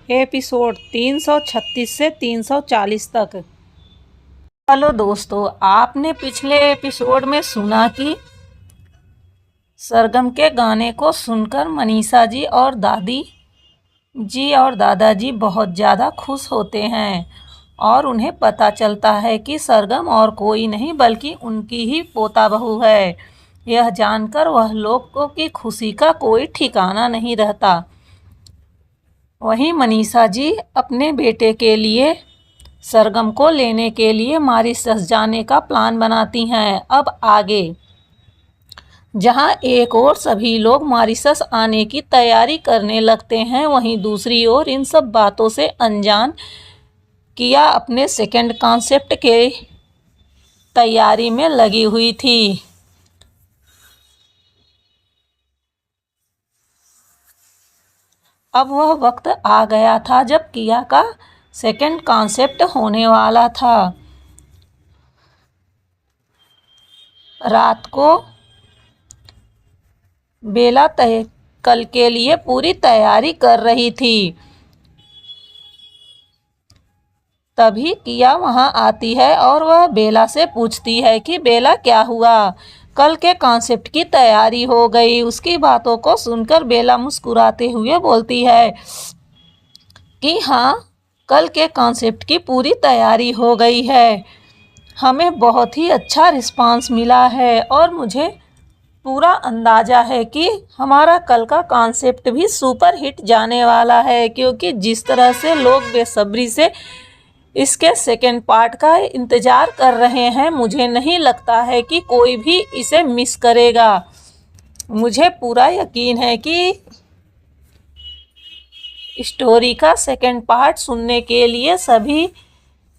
Episode 336 से 340 तक। Hello दोस्तों, आपने पिछले एपिसोड में सुना कि सरगम के गाने को सुनकर मनीषा जी और दादाजी बहुत ज़्यादा खुश होते हैं और उन्हें पता चलता है कि सरगम और कोई नहीं बल्कि उनकी ही पोता बहू है। यह जानकर वह लोगों की खुशी का कोई ठिकाना नहीं रहता। वहीं मनीषा जी अपने बेटे के लिए सरगम को लेने के लिए मॉरिशस जाने का प्लान बनाती हैं। अब आगे जहां एक ओर सभी लोग मॉरिशस आने की तैयारी करने लगते हैं, वहीं दूसरी ओर इन सब बातों से अनजान किया अपने सेकंड कॉन्सेप्ट के तैयारी में लगी हुई थी। अब वह वक्त आ गया था जब किया का सेकंड कॉन्सेप्ट होने वाला था। रात को बेला कल के लिए पूरी तैयारी कर रही थी। तभी किया वहां आती है और वह बेला से पूछती है कि बेला क्या हुआ, कल के कॉन्सेप्ट की तैयारी हो गई। उसकी बातों को सुनकर बेला मुस्कुराते हुए बोलती है कि हाँ, कल के कॉन्सेप्ट की पूरी तैयारी हो गई है। हमें बहुत ही अच्छा रिस्पांस मिला है और मुझे पूरा अंदाज़ा है कि हमारा कल का कॉन्सेप्ट भी सुपर हिट जाने वाला है, क्योंकि जिस तरह से लोग बेसब्री से इसके सेकेंड पार्ट का इंतज़ार कर रहे हैं, मुझे नहीं लगता है कि कोई भी इसे मिस करेगा। मुझे पूरा यकीन है कि स्टोरी का सेकेंड पार्ट सुनने के लिए सभी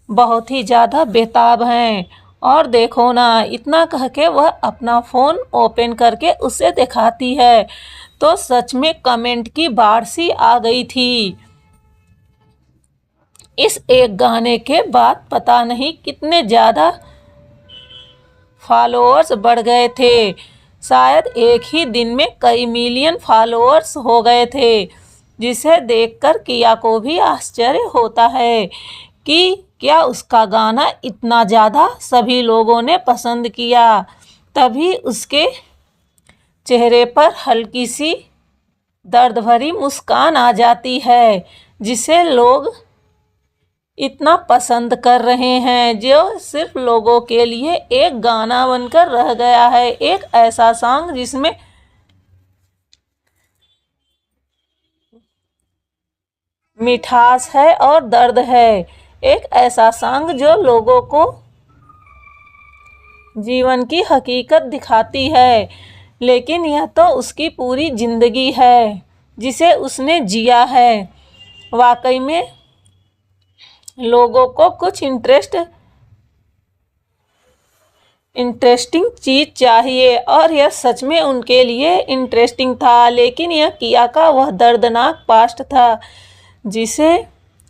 बहुत ही ज़्यादा बेताब हैं। और देखो ना, इतना कह के वह अपना फ़ोन ओपन करके उसे दिखाती है तो सच में कमेंट की बाढ़ सी आ गई थी। इस एक गाने के बाद पता नहीं कितने ज़्यादा फॉलोअर्स बढ़ गए थे। शायद एक ही दिन में कई मिलियन फॉलोअर्स हो गए थे, जिसे देखकर किया को भी आश्चर्य होता है कि क्या उसका गाना इतना ज़्यादा सभी लोगों ने पसंद किया। तभी उसके चेहरे पर हल्की सी दर्द भरी मुस्कान आ जाती है, जिसे लोग इतना पसंद कर रहे हैं, जो सिर्फ लोगों के लिए एक गाना बनकर रह गया है। एक ऐसा सॉन्ग जिसमें मिठास है और दर्द है। एक ऐसा सॉन्ग जो लोगों को जीवन की हकीकत दिखाती है। लेकिन यह तो उसकी पूरी ज़िंदगी है जिसे उसने जिया है। वाकई में लोगों को कुछ इंटरेस्टिंग चीज़ चाहिए और यह सच में उनके लिए इंटरेस्टिंग था। लेकिन यह किया का वह दर्दनाक पास्ट था जिसे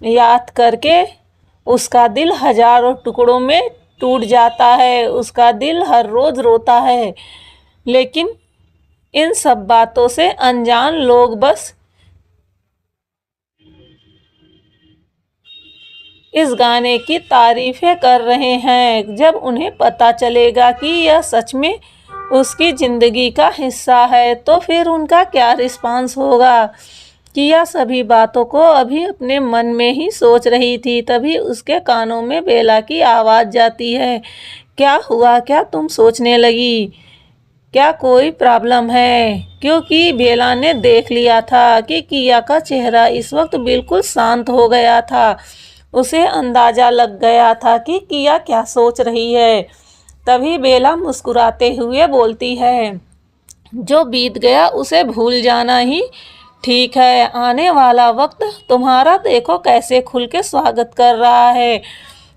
याद करके उसका दिल हजारों टुकड़ों में टूट जाता है। उसका दिल हर रोज़ रोता है। लेकिन इन सब बातों से अनजान लोग बस इस गाने की तारीफ़ें कर रहे हैं। जब उन्हें पता चलेगा कि यह सच में उसकी ज़िंदगी का हिस्सा है, तो फिर उनका क्या रिस्पांस होगा। किया सभी बातों को अभी अपने मन में ही सोच रही थी, तभी उसके कानों में बेला की आवाज़ जाती है। क्या हुआ, क्या तुम सोचने लगी, क्या कोई प्रॉब्लम है। क्योंकि बेला ने देख लिया था कि किया का चेहरा इस वक्त बिल्कुल शांत हो गया था। उसे अंदाज़ा लग गया था कि किया क्या सोच रही है। तभी बेला मुस्कुराते हुए बोलती है, जो बीत गया उसे भूल जाना ही ठीक है। आने वाला वक्त तुम्हारा देखो कैसे खुल के स्वागत कर रहा है।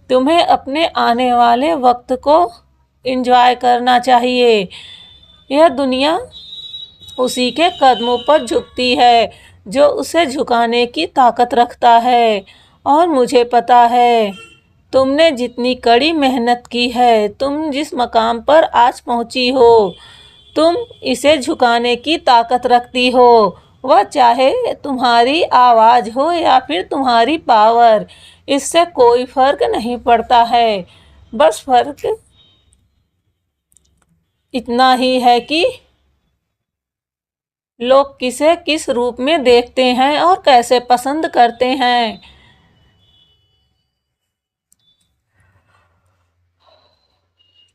तुम्हें अपने आने वाले वक्त को एंजॉय करना चाहिए। यह दुनिया उसी के कदमों पर झुकती है जो उसे झुकाने की ताकत रखता है। और मुझे पता है तुमने जितनी कड़ी मेहनत की है, तुम जिस मकाम पर आज पहुंची हो, तुम इसे झुकाने की ताकत रखती हो। वह चाहे तुम्हारी आवाज़ हो या फिर तुम्हारी पावर, इससे कोई फर्क नहीं पड़ता है। बस फर्क इतना ही है कि लोग किसे किस रूप में देखते हैं और कैसे पसंद करते हैं।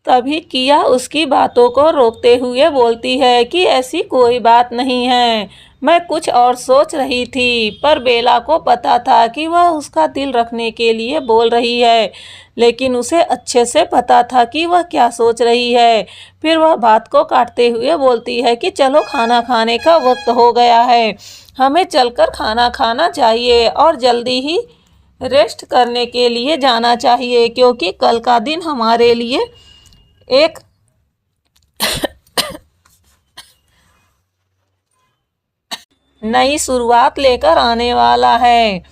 तभी किया उसकी बातों को रोकते हुए बोलती है कि ऐसी कोई बात नहीं है, मैं कुछ और सोच रही थी। पर बेला को पता था कि वह उसका दिल रखने के लिए बोल रही है, लेकिन उसे अच्छे से पता था कि वह क्या सोच रही है। फिर वह बात को काटते हुए बोलती है कि चलो खाना खाने का वक्त हो गया है, हमें चलकर खाना खाना चाहिए और जल्दी ही रेस्ट करने के लिए जाना चाहिए, क्योंकि कल का दिन हमारे लिए एक नई शुरुआत लेकर आने वाला है।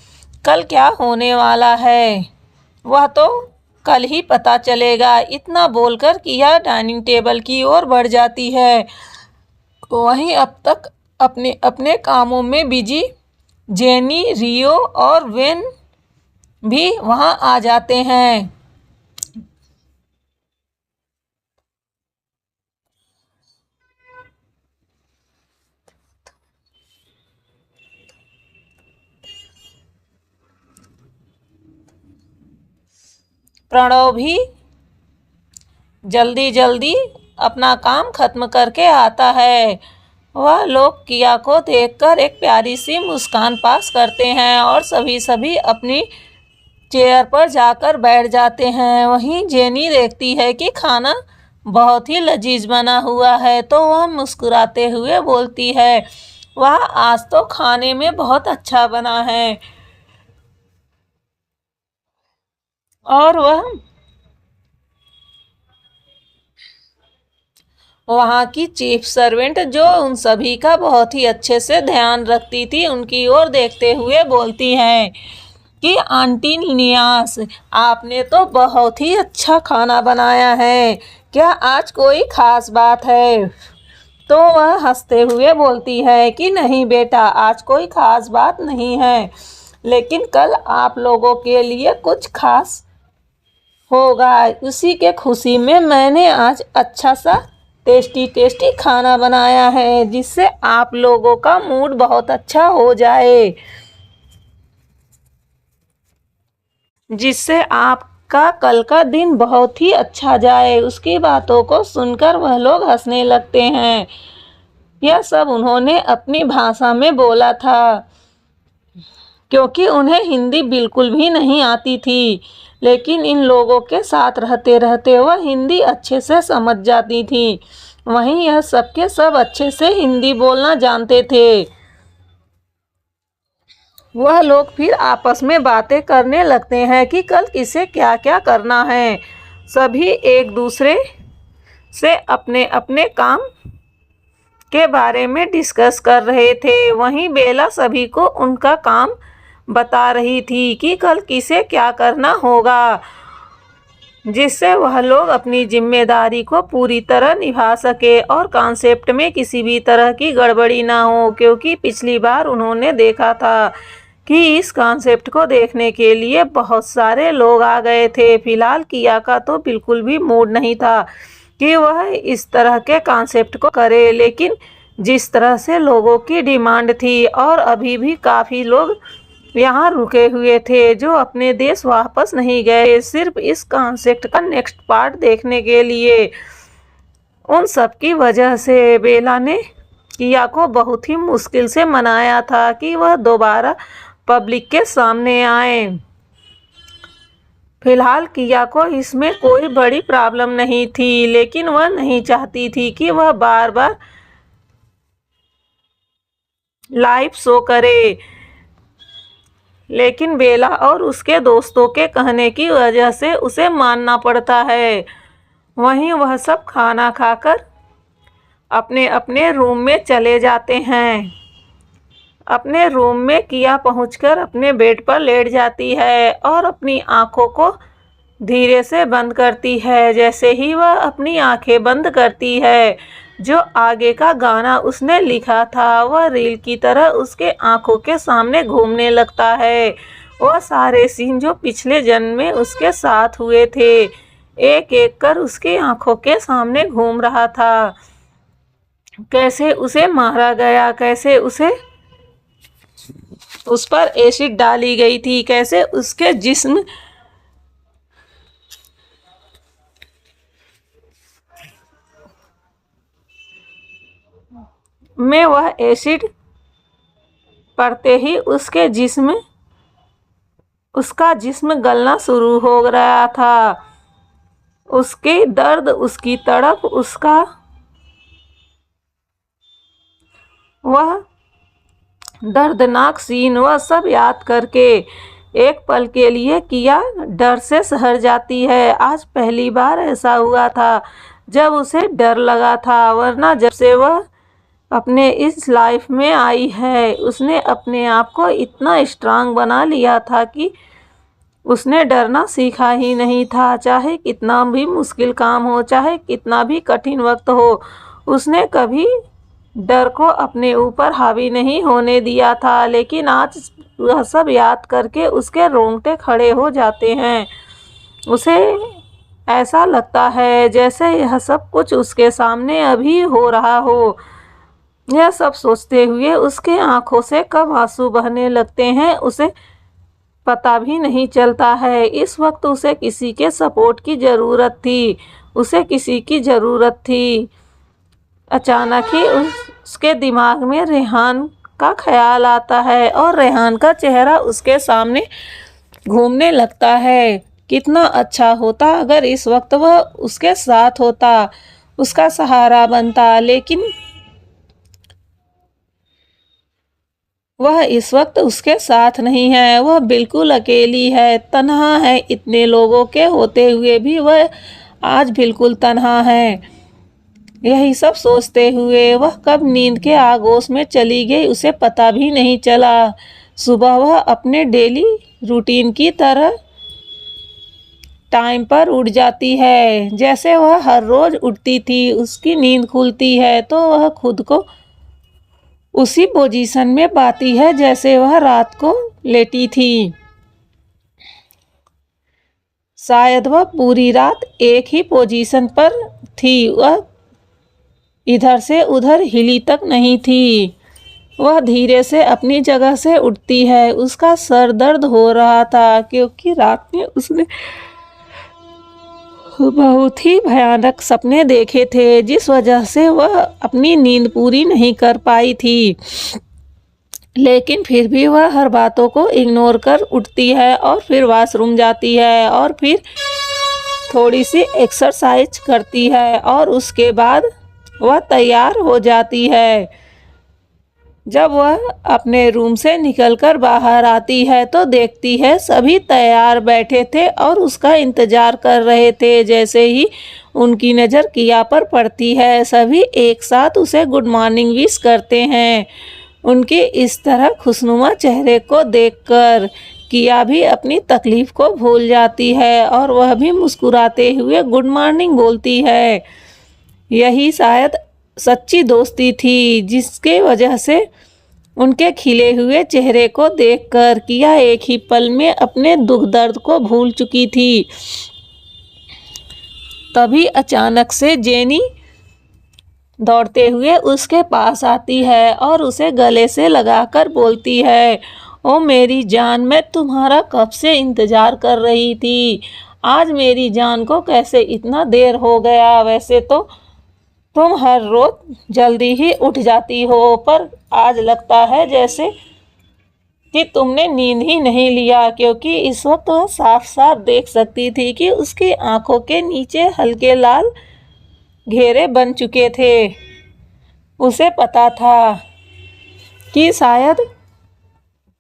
कल क्या होने वाला है वह तो कल ही पता चलेगा। इतना बोलकर किया डाइनिंग टेबल की ओर बढ़ जाती है। वहीं अब तक अपने अपने कामों में बिजी जेनी, रियो और वेन भी वहां आ जाते हैं। प्रणव भी जल्दी जल्दी अपना काम खत्म करके आता है। वह लोग किया को देखकर एक प्यारी सी मुस्कान पास करते हैं और सभी अपनी चेयर पर जाकर बैठ जाते हैं। वहीं जेनी देखती है कि खाना बहुत ही लजीज बना हुआ है, तो वह मुस्कुराते हुए बोलती है, वाह, आज तो खाने में बहुत अच्छा बना है। और वहाँ की चीफ सर्वेंट, जो उन सभी का बहुत ही अच्छे से ध्यान रखती थी, उनकी ओर देखते हुए बोलती है कि आंटी नियास, आपने तो बहुत ही अच्छा खाना बनाया है, क्या आज कोई खास बात है? तो वह हंसते हुए बोलती है कि नहीं बेटा, आज कोई खास बात नहीं है, लेकिन कल आप लोगों के लिए कुछ खास होगा। उसी के खुशी में मैंने आज अच्छा सा टेस्टी टेस्टी खाना बनाया है, जिससे आप लोगों का मूड बहुत अच्छा हो जाए, जिससे आपका कल का दिन बहुत ही अच्छा जाए। उसकी बातों को सुनकर वह लोग हंसने लगते हैं। यह सब उन्होंने अपनी भाषा में बोला था, क्योंकि उन्हें हिंदी बिल्कुल भी नहीं आती थी, लेकिन इन लोगों के साथ रहते रहते वह हिंदी अच्छे से समझ जाती थी। वहीं यह सबके सब अच्छे से हिंदी बोलना जानते थे। वह लोग फिर आपस में बातें करने लगते हैं कि कल किसे क्या क्या करना है। सभी एक दूसरे से अपने अपने काम के बारे में डिस्कस कर रहे थे। वहीं बेला सभी को उनका काम बता रही थी कि कल किसे क्या करना होगा, जिससे वह लोग अपनी जिम्मेदारी को पूरी तरह निभा सके और कॉन्सेप्ट में किसी भी तरह की गड़बड़ी ना हो, क्योंकि पिछली बार उन्होंने देखा था कि इस कॉन्सेप्ट को देखने के लिए बहुत सारे लोग आ गए थे। फिलहाल किया का तो बिल्कुल भी मूड नहीं था कि वह इस तरह के कॉन्सेप्ट को करे, लेकिन जिस तरह से लोगों की डिमांड थी और अभी भी काफ़ी लोग यहाँ रुके हुए थे जो अपने देश वापस नहीं गए, सिर्फ इस कॉन्सेप्ट का नेक्स्ट पार्ट देखने के लिए। उन सब की वजह से बेला ने किया को बहुत ही मुश्किल से मनाया था कि वह दोबारा पब्लिक के सामने आए। फिलहाल किया को इसमें कोई बड़ी प्रॉब्लम नहीं थी, लेकिन वह नहीं चाहती थी कि वह बार बार लाइव शो करे, लेकिन बेला और उसके दोस्तों के कहने की वजह से उसे मानना पड़ता है। वहीं वह सब खाना खाकर अपने अपने रूम में चले जाते हैं। अपने रूम में किया पहुंचकर अपने बेड पर लेट जाती है और अपनी आंखों को धीरे से बंद करती है। जैसे ही वह अपनी आंखें बंद करती है, जो आगे का गाना उसने लिखा था वह रील की तरह उसके आंखों के सामने घूमने लगता है। वह सारे सीन जो पिछले जन्म में उसके साथ हुए थे एक एक कर उसकी आंखों के सामने घूम रहा था। कैसे उसे मारा गया, कैसे उस पर एसिड डाली गई थी, कैसे उसके जिस्म में वह एसिड पड़ते ही उसका जिस्म गलना शुरू हो रहा था। उसके दर्द, उसकी तड़प, उसका वह दर्दनाक सीन, वह सब याद करके एक पल के लिए किया डर से सहर जाती है। आज पहली बार ऐसा हुआ था जब उसे डर लगा था, वरना जब से वह अपने इस लाइफ में आई है उसने अपने आप को इतना स्ट्रांग बना लिया था कि उसने डरना सीखा ही नहीं था। चाहे कितना भी मुश्किल काम हो, चाहे कितना भी कठिन वक्त हो, उसने कभी डर को अपने ऊपर हावी नहीं होने दिया था। लेकिन आज वह सब याद करके उसके रोंगटे खड़े हो जाते हैं। उसे ऐसा लगता है जैसे यह सब कुछ उसके सामने अभी हो रहा हो। यह सब सोचते हुए उसके आंखों से कब आंसू बहने लगते हैं उसे पता भी नहीं चलता है। इस वक्त उसे किसी के सपोर्ट की ज़रूरत थी, उसे किसी की ज़रूरत थी। अचानक ही उसके दिमाग में रेहान का ख्याल आता है और रेहान का चेहरा उसके सामने घूमने लगता है। कितना अच्छा होता अगर इस वक्त वह उसके साथ होता, उसका सहारा बनता। लेकिन वह इस वक्त उसके साथ नहीं है, वह बिल्कुल अकेली है, तन्हा है। इतने लोगों के होते हुए भी वह आज बिल्कुल तन्हा है। यही सब सोचते हुए वह कब नींद के आगोश में चली गई उसे पता भी नहीं चला। सुबह वह अपने डेली रूटीन की तरह टाइम पर उठ जाती है, जैसे वह हर रोज उठती थी। उसकी नींद खुलती है तो वह खुद को उसी पोजीशन में पाती है जैसे वह रात को लेटी थी। शायद वह पूरी रात एक ही पोजीशन पर थी, वह इधर से उधर हिली तक नहीं थी। वह धीरे से अपनी जगह से उठती है। उसका सर दर्द हो रहा था क्योंकि रात में उसने बहुत ही भयानक सपने देखे थे, जिस वजह से वह अपनी नींद पूरी नहीं कर पाई थी। लेकिन फिर भी वह हर बातों को इग्नोर कर उठती है और फिर वॉशरूम जाती है और फिर थोड़ी सी एक्सरसाइज करती है और उसके बाद वह तैयार हो जाती है। जब वह अपने रूम से निकलकर बाहर आती है तो देखती है सभी तैयार बैठे थे और उसका इंतजार कर रहे थे। जैसे ही उनकी नज़र किया पर पड़ती है सभी एक साथ उसे गुड मॉर्निंग विश करते हैं। उनके इस तरह खुशनुमा चेहरे को देखकर किया भी अपनी तकलीफ़ को भूल जाती है और वह भी मुस्कुराते हुए गुड मॉर्निंग बोलती है। यही शायद सच्ची दोस्ती थी जिसके वजह से उनके खिले हुए चेहरे को देखकर किया एक ही पल में अपने दुख दर्द को भूल चुकी थी। तभी अचानक से जेनी दौड़ते हुए उसके पास आती है और उसे गले से लगाकर बोलती है, ओ मेरी जान, मैं तुम्हारा कब से इंतज़ार कर रही थी। आज मेरी जान को कैसे इतना देर हो गया। वैसे तो तुम हर रोज जल्दी ही उठ जाती हो, पर आज लगता है जैसे कि तुमने नींद ही नहीं लिया, क्योंकि इस वक्त वह साफ साफ देख सकती थी कि उसकी आंखों के नीचे हल्के लाल घेरे बन चुके थे। उसे पता था कि शायद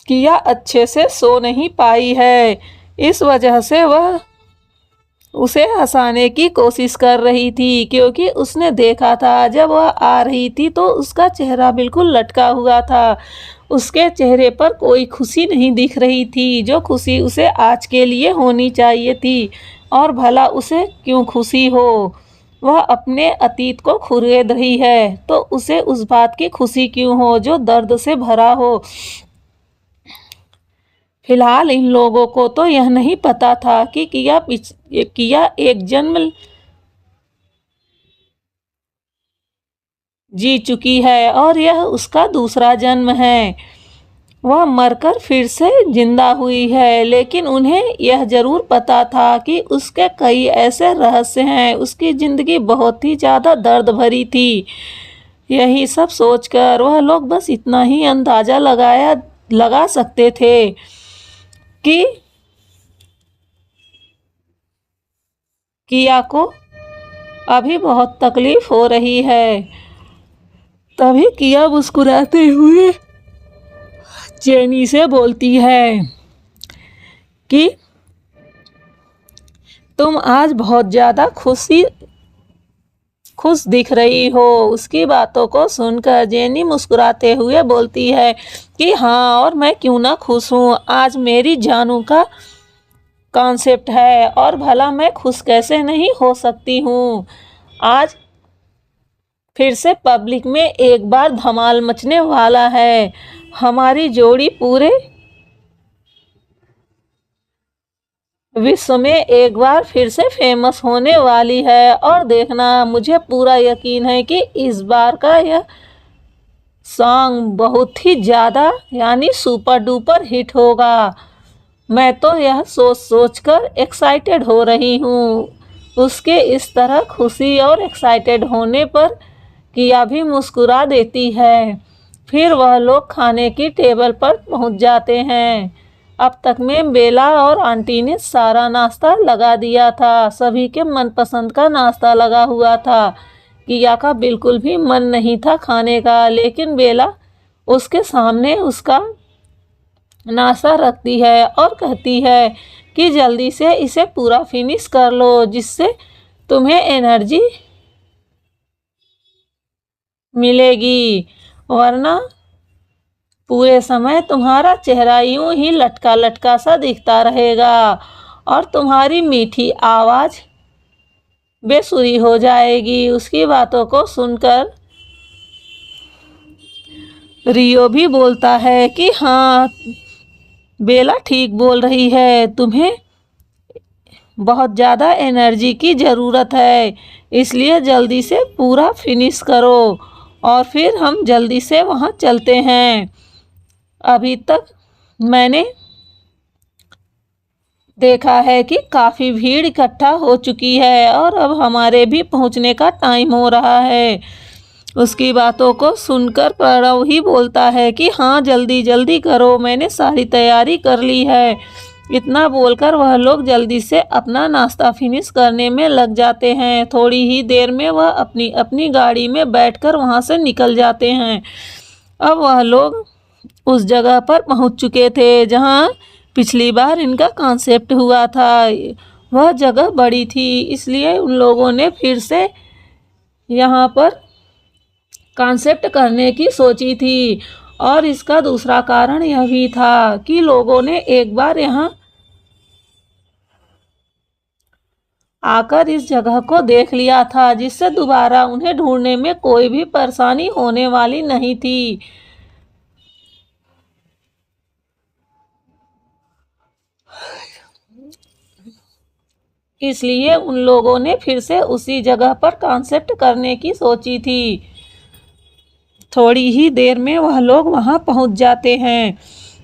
किया अच्छे से सो नहीं पाई है, इस वजह से वह उसे हंसाने की कोशिश कर रही थी, क्योंकि उसने देखा था जब वह आ रही थी तो उसका चेहरा बिल्कुल लटका हुआ था। उसके चेहरे पर कोई खुशी नहीं दिख रही थी, जो खुशी उसे आज के लिए होनी चाहिए थी। और भला उसे क्यों खुशी हो। वह अपने अतीत को कुरेद रही है तो उसे उस बात की खुशी क्यों हो जो दर्द से भरा हो। फिलहाल इन लोगों को तो यह नहीं पता था कि किया एक जन्म जी चुकी है और यह उसका दूसरा जन्म है। वह मरकर फिर से जिंदा हुई है, लेकिन उन्हें यह जरूर पता था कि उसके कई ऐसे रहस्य हैं। उसकी जिंदगी बहुत ही ज्यादा दर्द भरी थी। यही सब सोचकर वह लोग बस इतना ही अंदाजा लगा सकते थे कि किया को अभी बहुत तकलीफ हो रही है। तभी किया मुस्कुराते हुए जेनी से बोलती है कि तुम आज बहुत ज़्यादा खुश दिख रही हो। उसकी बातों को सुनकर जेनी मुस्कुराते हुए बोलती है कि हाँ, और मैं क्यों ना खुश हूँ। आज मेरी जानू का कॉन्सेप्ट है और भला मैं खुश कैसे नहीं हो सकती हूँ। आज फिर से पब्लिक में एक बार धमाल मचने वाला है। हमारी जोड़ी पूरे विश्व में एक बार फिर से फेमस होने वाली है और देखना, मुझे पूरा यकीन है कि इस बार का यह सॉन्ग बहुत ही ज़्यादा यानी सुपर डुपर हिट होगा। मैं तो यह सोच कर एक्साइटेड हो रही हूँ। उसके इस तरह खुशी और एक्साइटेड होने पर किया भी मुस्कुरा देती है। फिर वह लोग खाने की टेबल पर पहुँच जाते हैं। अब तक में बेला और आंटी ने सारा नाश्ता लगा दिया था। सभी के मनपसंद का नाश्ता लगा हुआ था। किया का बिल्कुल भी मन नहीं था खाने का, लेकिन बेला उसके सामने उसका नाश्ता रखती है और कहती है कि जल्दी से इसे पूरा फिनिश कर लो, जिससे तुम्हें एनर्जी मिलेगी, वरना पूरे समय तुम्हारा चेहरा यूं ही लटका लटका सा दिखता रहेगा और तुम्हारी मीठी आवाज़ बेसुरी हो जाएगी। उसकी बातों को सुनकर रियो भी बोलता है कि हाँ, बेला ठीक बोल रही है, तुम्हें बहुत ज़्यादा एनर्जी की ज़रूरत है, इसलिए जल्दी से पूरा फिनिश करो और फिर हम जल्दी से वहाँ चलते हैं। अभी तक मैंने देखा है कि काफ़ी भीड़ इकट्ठा हो चुकी है और अब हमारे भी पहुँचने का टाइम हो रहा है। उसकी बातों को सुनकर प्रणव ही बोलता है कि हाँ, जल्दी जल्दी करो, मैंने सारी तैयारी कर ली है। इतना बोलकर वह लोग जल्दी से अपना नाश्ता फिनिश करने में लग जाते हैं। थोड़ी ही देर में वह अपनी अपनी गाड़ी में बैठकर वहाँ से निकल जाते हैं। अब वह लोग उस जगह पर पहुँच चुके थे जहाँ पिछली बार इनका कॉन्सेप्ट हुआ था। वह जगह बड़ी थी, इसलिए उन लोगों ने फिर से यहाँ पर कॉन्सेप्ट करने की सोची थी। और इसका दूसरा कारण यह भी था कि लोगों ने एक बार यहाँ आकर इस जगह को देख लिया था, जिससे दोबारा उन्हें ढूंढने में कोई भी परेशानी होने वाली नहीं थी। इसलिए उन लोगों ने फिर से उसी जगह पर कॉन्सेप्ट करने की सोची थी। थोड़ी ही देर में वह लोग वहां पहुंच जाते हैं।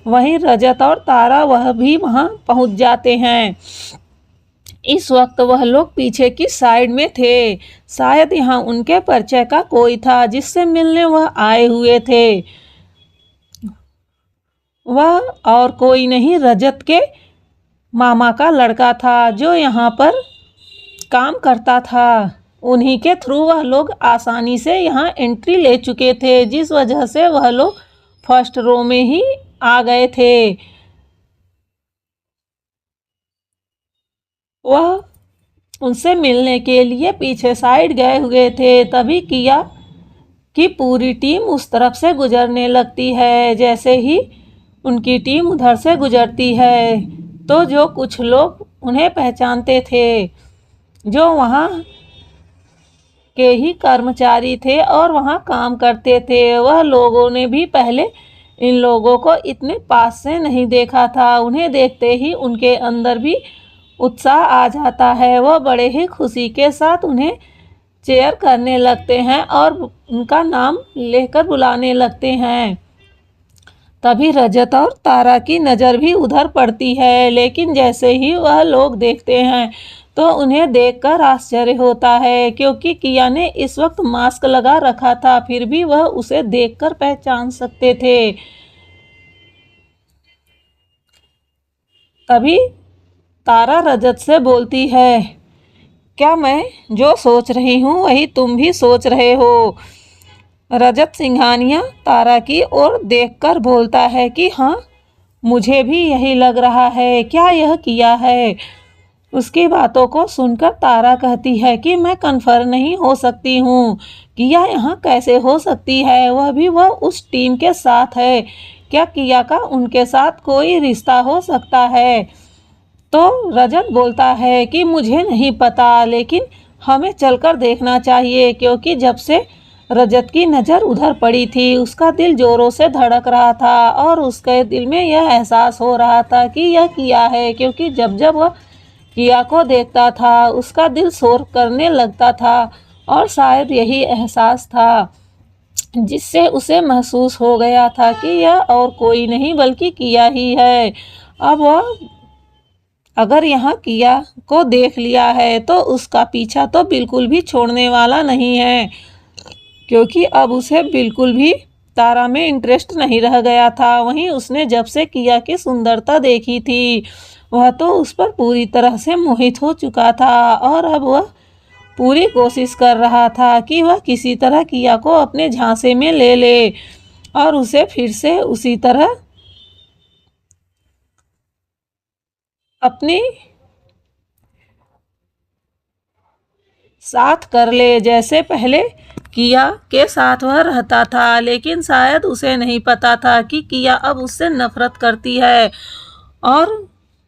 वहीं रजत और तारा वह भी वहां पहुंच जाते हैं। इस वक्त वह लोग पीछे की साइड में थे। शायद यहाँ उनके परिचय का कोई था जिससे मिलने वह आए हुए थे। वह और कोई नहीं, रजत के मामा का लड़का था जो यहाँ पर काम करता था। उन्हीं के थ्रू वह लोग आसानी से यहाँ एंट्री ले चुके थे, जिस वजह से वह लोग फर्स्ट रो में ही आ गए थे। वह उनसे मिलने के लिए पीछे साइड गए हुए थे। तभी किया कि पूरी टीम उस तरफ से गुजरने लगती है। जैसे ही उनकी टीम उधर से गुजरती है तो जो कुछ लोग उन्हें पहचानते थे, जो वहाँ के ही कर्मचारी थे और वहाँ काम करते थे। वह लोगों ने भी पहले इन लोगों को इतने पास से नहीं देखा था। उन्हें देखते ही उनके अंदर भी उत्साह आ जाता है। वह बड़े ही खुशी के साथ उन्हें चेयर करने लगते हैं और उनका नाम लेकर बुलाने लगते हैं। तभी रजत और तारा की नज़र भी उधर पड़ती है, लेकिन जैसे ही वह लोग देखते हैं तो उन्हें देखकर आश्चर्य होता है, क्योंकि किया ने इस वक्त मास्क लगा रखा था, फिर भी वह उसे देखकर पहचान सकते थे। तभी तारा रजत से बोलती है, क्या मैं जो सोच रही हूँ वही तुम भी सोच रहे हो? रजत सिंघानिया तारा की ओर देखकर बोलता है कि हाँ, मुझे भी यही लग रहा है। क्या यह किया है? उसकी बातों को सुनकर तारा कहती है कि मैं कन्फर्म नहीं हो सकती हूँ। किया यहाँ कैसे हो सकती है? वह उस टीम के साथ है। क्या किया का उनके साथ कोई रिश्ता हो सकता है? तो रजत बोलता है कि मुझे नहीं पता, लेकिन हमें चलकर देखना चाहिए, क्योंकि जब से रजत की नज़र उधर पड़ी थी उसका दिल जोरों से धड़क रहा था और उसके दिल में यह एहसास हो रहा था कि यह किया है, क्योंकि जब जब वह किया को देखता था उसका दिल शोर करने लगता था और शायद यही एहसास था जिससे उसे महसूस हो गया था कि यह और कोई नहीं बल्कि किया ही है। अब वह अगर यहाँ किया को देख लिया है तो उसका पीछा तो बिल्कुल भी छोड़ने वाला नहीं है, क्योंकि अब उसे बिल्कुल भी तारा में इंटरेस्ट नहीं रह गया था। वहीं उसने जब से किया की सुंदरता देखी थी वह तो उस पर पूरी तरह से मोहित हो चुका था और अब वह पूरी कोशिश कर रहा था कि वह किसी तरह किया को अपने झांसे में ले ले और उसे फिर से उसी तरह अपनी साथ कर ले जैसे पहले किया के साथ वह रहता था। लेकिन शायद उसे नहीं पता था कि किया अब उससे नफरत करती है और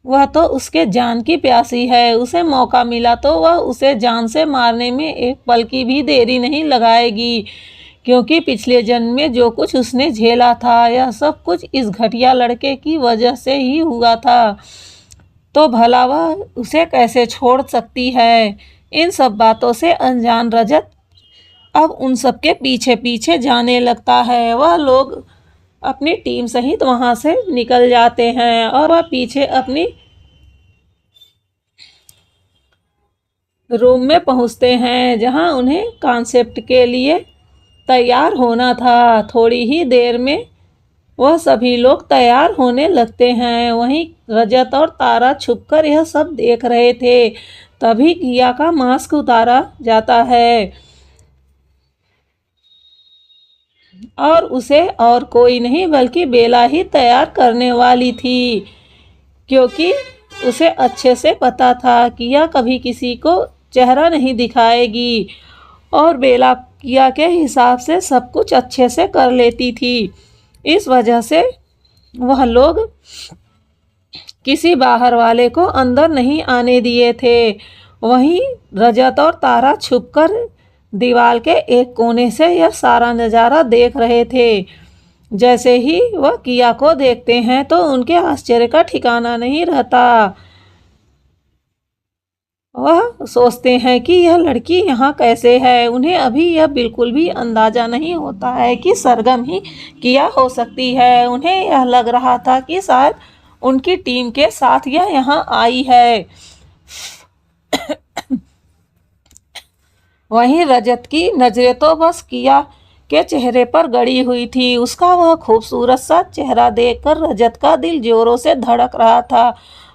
वह तो उसके जान की प्यासी है। उसे मौका मिला तो वह उसे जान से मारने में एक पल की भी देरी नहीं लगाएगी, क्योंकि पिछले जन्म में जो कुछ उसने झेला था यह सब कुछ इस घटिया लड़के की वजह से ही हुआ था। तो भला वह उसे कैसे छोड़ सकती है? इन सब बातों से अनजान रजत अब उन सब के पीछे पीछे जाने लगता है। वह लोग अपनी टीम सहित वहां से निकल जाते हैं और वह पीछे अपनी रूम में पहुंचते हैं, जहां उन्हें कॉन्सेप्ट के लिए तैयार होना था। थोड़ी ही देर में वह सभी लोग तैयार होने लगते हैं। वहीं रजत और तारा छुपकर यह सब देख रहे थे। तभी किया का मास्क उतारा जाता है और उसे और कोई नहीं बल्कि बेला ही तैयार करने वाली थी, क्योंकि उसे अच्छे से पता था कि यह कभी किसी को चेहरा नहीं दिखाएगी और बेला किया के हिसाब से सब कुछ अच्छे से कर लेती थी। इस वजह से वह लोग किसी बाहर वाले को अंदर नहीं आने दिए थे। वहीं रजत और तारा छुपकर दीवार के एक कोने से यह सारा नज़ारा देख रहे थे। जैसे ही वह किया को देखते हैं तो उनके आश्चर्य का ठिकाना नहीं रहता। वह सोचते हैं कि यह लड़की यहाँ कैसे है। उन्हें अभी यह बिल्कुल भी अंदाजा नहीं होता है कि सरगम ही किया हो सकती है। उन्हें यह लग रहा था कि शायद उनकी टीम के साथ यह यहाँ आई है। वहीं रजत की नजरें तो बस किया के चेहरे पर गड़ी हुई थी। उसका वह खूबसूरत सा चेहरा देखकर रजत का दिल जोरों से धड़क रहा था।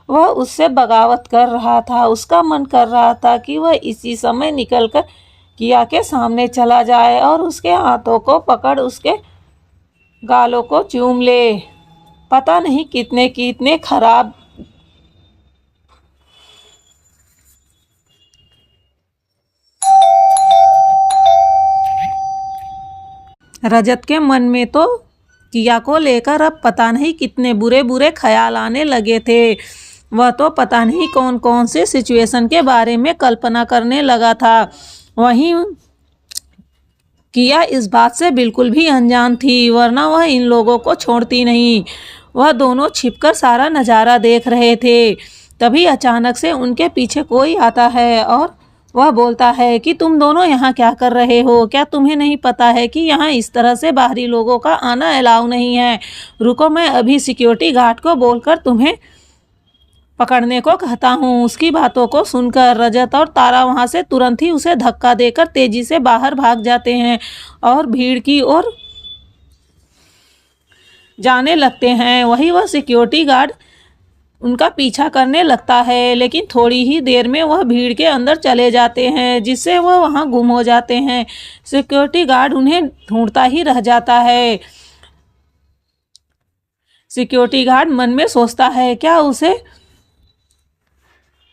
वह उससे बगावत कर रहा था। उसका मन कर रहा था कि वह इसी समय निकलकर किया के सामने चला जाए और उसके हाथों को पकड़ उसके गालों को चूम ले। पता नहीं कितने कितने खराब रजत के मन में तो किया को लेकर अब पता नहीं कितने बुरे बुरे ख्याल आने लगे थे। वह तो पता नहीं कौन कौन से सिचुएशन के बारे में कल्पना करने लगा था। वहीं किया इस बात से बिल्कुल भी अनजान थी, वरना वह इन लोगों को छोड़ती नहीं। वह दोनों छिपकर सारा नज़ारा देख रहे थे। तभी अचानक से उनके पीछे कोई आता है और वह बोलता है कि तुम दोनों यहाँ क्या कर रहे हो? क्या तुम्हें नहीं पता है कि यहाँ इस तरह से बाहरी लोगों का आना अलाउ नहीं है? रुको, मैं अभी सिक्योरिटी गार्ड को बोलकर तुम्हें पकड़ने को कहता हूँ। उसकी बातों को सुनकर रजत और तारा वहाँ से तुरंत ही उसे धक्का देकर तेजी से बाहर भाग जाते हैं और भीड़ की ओर जाने लगते हैं। वही वह सिक्योरिटी गार्ड उनका पीछा करने लगता है, लेकिन थोड़ी ही देर में वह भीड़ के अंदर चले जाते हैं, जिससे वह वहाँ गुम हो जाते हैं। सिक्योरिटी गार्ड उन्हें ढूंढता ही रह जाता है। सिक्योरिटी गार्ड मन में सोचता है क्या उसे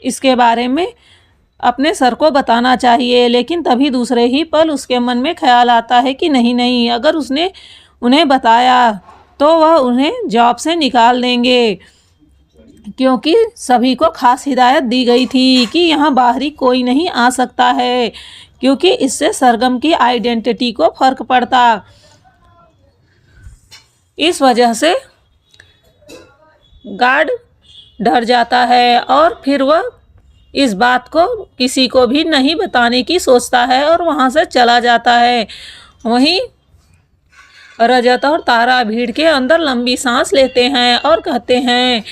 इसके बारे में अपने सर को बताना चाहिए, लेकिन तभी दूसरे ही पल उसके मन में ख्याल आता है कि नहीं, अगर उसने उन्हें बताया तो वह उन्हें जॉब से निकाल देंगे, क्योंकि सभी को खास हिदायत दी गई थी कि यहाँ बाहरी कोई नहीं आ सकता है, क्योंकि इससे सरगम की आइडेंटिटी को फर्क पड़ता। इस वजह से गार्ड डर जाता है और फिर वह इस बात को किसी को भी नहीं बताने की सोचता है और वहाँ से चला जाता है। वहीं रजत और तारा भीड़ के अंदर लंबी सांस लेते हैं और कहते हैं,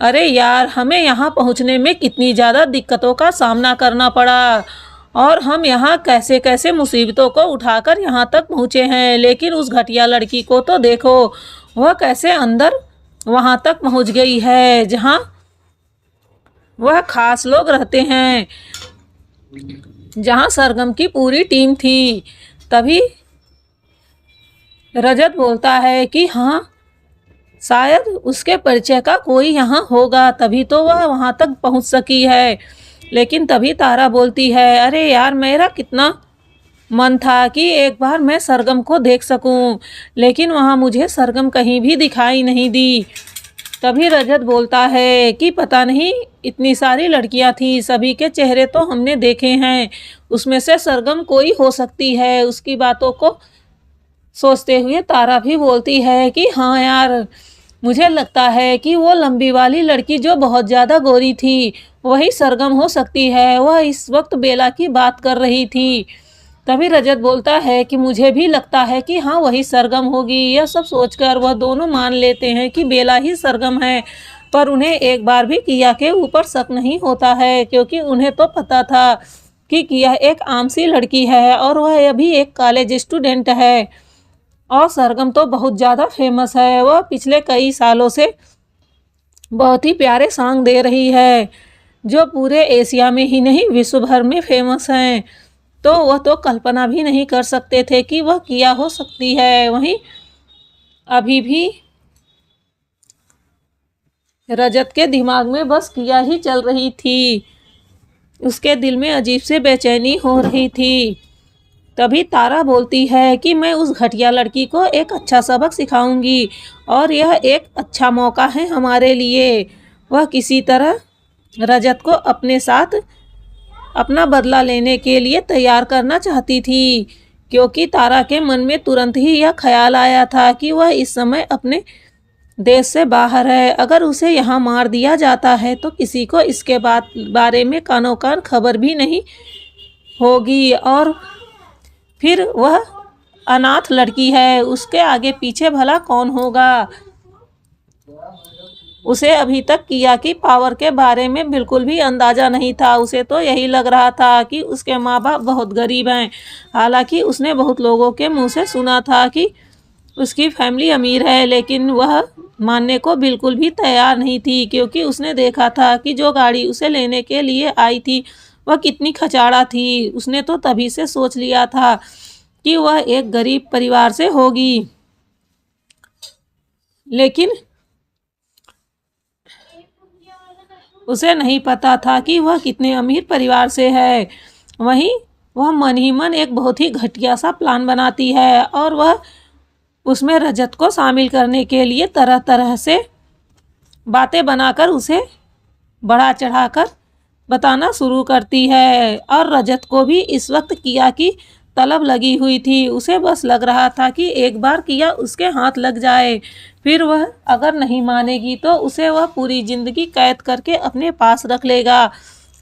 अरे यार, हमें यहाँ पहुँचने में कितनी ज़्यादा दिक्कतों का सामना करना पड़ा और हम यहाँ कैसे कैसे मुसीबतों को उठाकर यहाँ तक पहुँचे हैं, लेकिन उस घटिया लड़की को तो देखो, वह कैसे अंदर वहाँ तक पहुँच गई है जहाँ वह खास लोग रहते हैं, जहाँ सरगम की पूरी टीम थी। तभी रजत बोलता है कि हाँ, शायद उसके परिचय का कोई यहाँ होगा, तभी तो वह वहाँ तक पहुँच सकी है। लेकिन तभी तारा बोलती है, अरे यार, मेरा कितना मन था कि एक बार मैं सरगम को देख सकूं, लेकिन वहाँ मुझे सरगम कहीं भी दिखाई नहीं दी। तभी रजत बोलता है कि पता नहीं, इतनी सारी लड़कियां थी, सभी के चेहरे तो हमने देखे हैं, उसमें से सरगम कोई हो सकती है। उसकी बातों को सोचते हुए तारा भी बोलती है कि हाँ यार, मुझे लगता है कि वो लंबी वाली लड़की जो बहुत ज़्यादा गोरी थी, वही सरगम हो सकती है। वह इस वक्त बेला की बात कर रही थी। तभी रजत बोलता है कि मुझे भी लगता है कि हाँ, वही सरगम होगी। यह सब सोचकर वह दोनों मान लेते हैं कि बेला ही सरगम है, पर उन्हें एक बार भी किया के ऊपर शक नहीं होता है, क्योंकि उन्हें तो पता था कि किया एक आम सी लड़की है और वह अभी एक कॉलेज स्टूडेंट है और सरगम तो बहुत ज़्यादा फेमस है। वह पिछले कई सालों से बहुत ही प्यारे सॉन्ग दे रही है, जो पूरे एशिया में ही नहीं, विश्व भर में फेमस हैं। तो वह तो कल्पना भी नहीं कर सकते थे कि वह किया हो सकती है। वहीं अभी भी रजत के दिमाग में बस किया ही चल रही थी। उसके दिल में अजीब से बेचैनी हो रही थी। तभी तारा बोलती है कि मैं उस घटिया लड़की को एक अच्छा सबक सिखाऊंगी और यह एक अच्छा मौका है हमारे लिए। वह किसी तरह रजत को अपने साथ अपना बदला लेने के लिए तैयार करना चाहती थी, क्योंकि तारा के मन में तुरंत ही यह ख्याल आया था कि वह इस समय अपने देश से बाहर है। अगर उसे यहाँ मार दिया जाता है तो किसी को इसके बारे में कानो कान खबर भी नहीं होगी, और फिर वह अनाथ लड़की है, उसके आगे पीछे भला कौन होगा। उसे अभी तक किया की पावर के बारे में बिल्कुल भी अंदाज़ा नहीं था। उसे तो यही लग रहा था कि उसके माँ बाप बहुत गरीब हैं। हालांकि उसने बहुत लोगों के मुंह से सुना था कि उसकी फैमिली अमीर है, लेकिन वह मानने को बिल्कुल भी तैयार नहीं थी, क्योंकि उसने देखा था कि जो गाड़ी उसे लेने के लिए आई थी वह कितनी खचाड़ा थी। उसने तो तभी से सोच लिया था कि वह एक गरीब परिवार से होगी, लेकिन उसे नहीं पता था कि वह कितने अमीर परिवार से है। वहीं वह मन ही मन एक बहुत ही घटिया सा प्लान बनाती है और वह उसमें रजत को शामिल करने के लिए तरह तरह से बातें बनाकर उसे बढ़ा चढ़ाकर बताना शुरू करती है। और रजत को भी इस वक्त किया कि तलब लगी हुई थी। उसे बस लग रहा था कि एक बार किया उसके हाथ लग जाए, फिर वह अगर नहीं मानेगी तो उसे वह पूरी जिंदगी कैद करके अपने पास रख लेगा।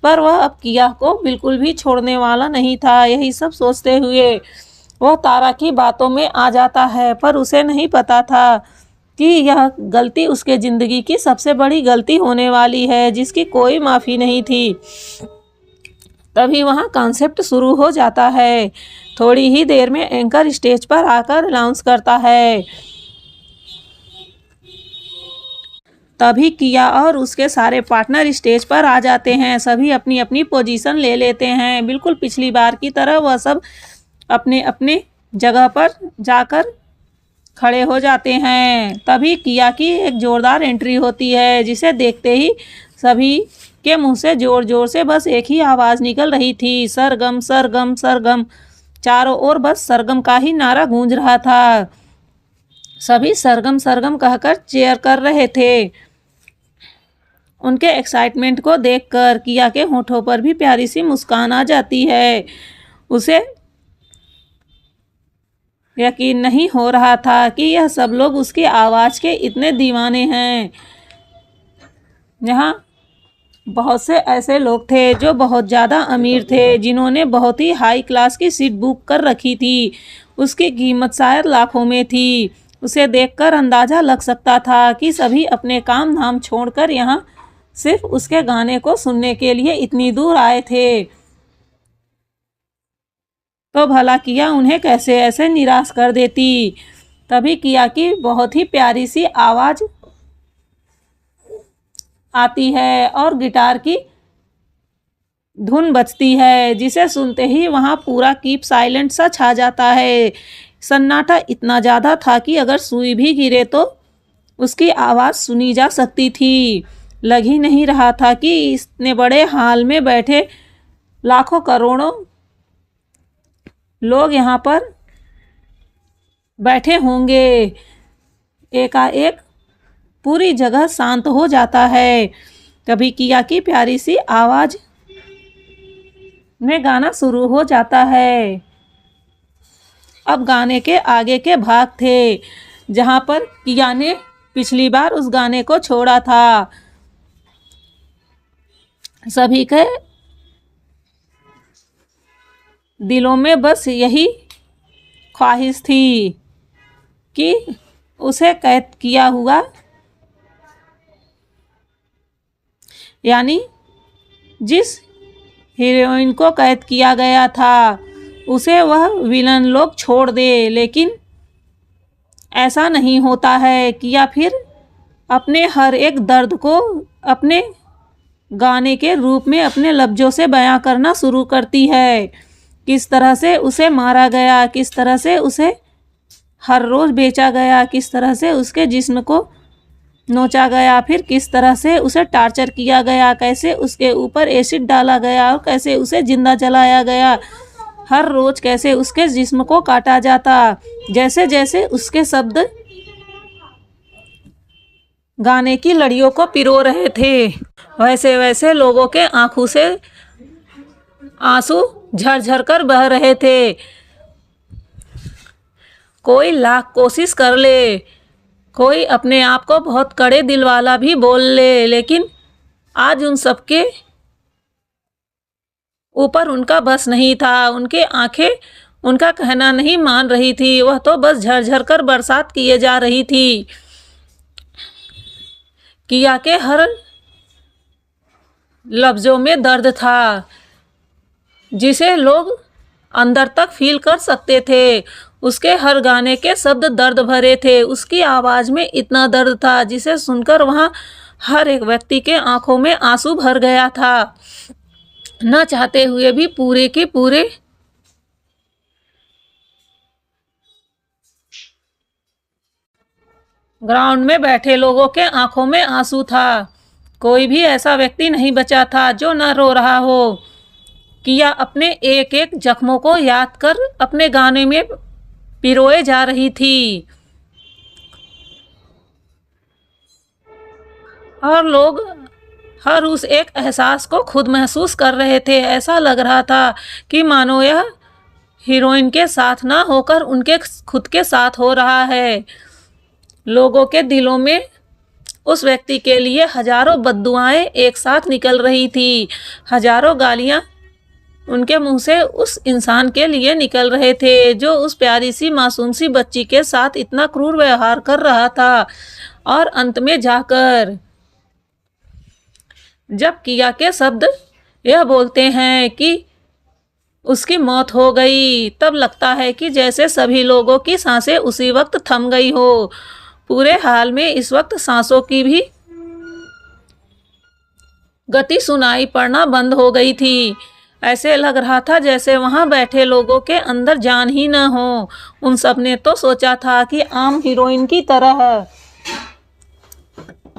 पर वह अब किया को बिल्कुल भी छोड़ने वाला नहीं था। यही सब सोचते हुए वह तारा की बातों में आ जाता है, पर उसे नहीं पता था कि यह गलती उसके ज़िंदगी की सबसे बड़ी गलती होने वाली है, जिसकी कोई माफ़ी नहीं थी। तभी वहाँ कॉन्सेप्ट शुरू हो जाता है। थोड़ी ही देर में एंकर स्टेज पर आकर अनाउंस करता है। तभी किया और उसके सारे पार्टनर स्टेज पर आ जाते हैं। सभी अपनी अपनी पोजीशन ले लेते हैं। बिल्कुल पिछली बार की तरह वह सब अपने अपने जगह पर जाकर खड़े हो जाते हैं। तभी किया की एक जोरदार एंट्री होती है, जिसे देखते ही सभी के मुंह से जोर जोर से बस एक ही आवाज़ निकल रही थी, सरगम सरगम सरगम। चारों ओर बस सरगम का ही नारा गूंज रहा था। सभी सरगम सरगम कहकर चेयर कर रहे थे। उनके एक्साइटमेंट को देखकर किया के होठों पर भी प्यारी सी मुस्कान आ जाती है। उसे यकीन नहीं हो रहा था कि यह सब लोग उसकी आवाज़ के इतने दीवाने हैं। यहाँ बहुत से ऐसे लोग थे जो बहुत ज़्यादा अमीर थे, जिन्होंने बहुत ही हाई क्लास की सीट बुक कर रखी थी। उसकी कीमत शायद लाखों में थी। उसे देखकर अंदाज़ा लग सकता था कि सभी अपने काम धाम छोड़कर यहाँ सिर्फ उसके गाने को सुनने के लिए इतनी दूर आए थे। तो भला किया उन्हें कैसे ऐसे निराश कर देती। तभी किया की बहुत ही प्यारी सी आवाज़ आती है और गिटार की धुन बजती है, जिसे सुनते ही वहाँ पूरा कीप साइलेंट सा छा जाता है। सन्नाटा इतना ज़्यादा था कि अगर सुई भी गिरे तो उसकी आवाज़ सुनी जा सकती थी। लग ही नहीं रहा था कि इतने बड़े हॉल में बैठे लाखों करोड़ों लोग यहाँ पर बैठे होंगे। एकाएक पूरी जगह शांत हो जाता है। कभी किया की प्यारी सी आवाज़ में गाना शुरू हो जाता है। अब गाने के आगे के भाग थे, जहाँ पर किया ने पिछली बार उस गाने को छोड़ा था। सभी के दिलों में बस यही ख्वाहिश थी कि उसे कैद किया हुआ, यानी जिस हीरोइन को कैद किया गया था, उसे वह विलन लोग छोड़ दे। लेकिन ऐसा नहीं होता है। किया फिर अपने हर एक दर्द को अपने गाने के रूप में अपने लफ्ज़ों से बयां करना शुरू करती है। किस तरह से उसे मारा गया, किस तरह से उसे हर रोज़ बेचा गया, किस तरह से उसके जिस्म को नोचा गया, फिर किस तरह से उसे टार्चर किया गया, कैसे उसके ऊपर एसिड डाला गया और कैसे उसे जिंदा जलाया गया। हर रोज़ कैसे उसके जिस्म को काटा जाता। जैसे जैसे उसके शब्द गाने की लड़ियों को पिरो रहे थे, वैसे वैसे लोगों के आंखों से आंसू झरझर कर बह रहे थे। कोई लाख कोशिश कर ले, कोई अपने आप को बहुत कड़े दिल वाला भी बोल ले, लेकिन आज उन सबके ऊपर उनका बस नहीं था। उनके आंखें उनका कहना नहीं मान रही थी। वह तो बस झरझर कर बरसात किए जा रही थी। किया के हर लफ्ज़ों में दर्द था, जिसे लोग अंदर तक फील कर सकते थे। उसके हर गाने के शब्द दर्द भरे थे। उसकी आवाज़ में इतना दर्द था, जिसे सुनकर वहाँ हर एक व्यक्ति के आंखों में आंसू भर गया था। न चाहते हुए भी पूरे के पूरे ग्राउंड में बैठे लोगों के आंखों में आंसू था। कोई भी ऐसा व्यक्ति नहीं बचा था जो न रो रहा हो। किया अपने एक एक जख्मों को याद कर अपने गाने में पिरोए जा रही थी, और लोग हर उस एक एहसास को खुद महसूस कर रहे थे। ऐसा लग रहा था कि मानो यह हीरोइन के साथ ना होकर उनके खुद के साथ हो रहा है। लोगों के दिलों में उस व्यक्ति के लिए हजारों बद्दुआएं एक साथ निकल रही थी। हजारों गालियां उनके मुंह से उस इंसान के लिए निकल रहे थे जो उस प्यारी सी मासूम सी बच्ची के साथ इतना क्रूर व्यवहार कर रहा था। और अंत में जाकर जब किया के शब्द यह बोलते हैं कि उसकी मौत हो गई, तब लगता है कि जैसे सभी लोगों की सांसें उसी वक्त थम गई हो। पूरे हाल में इस वक्त सांसों की भी गति सुनाई पड़ना बंद हो गई थी। ऐसे लग रहा था जैसे वहां बैठे लोगों के अंदर जान ही न हो। उन सब ने तो सोचा था कि आम हीरोइन की तरह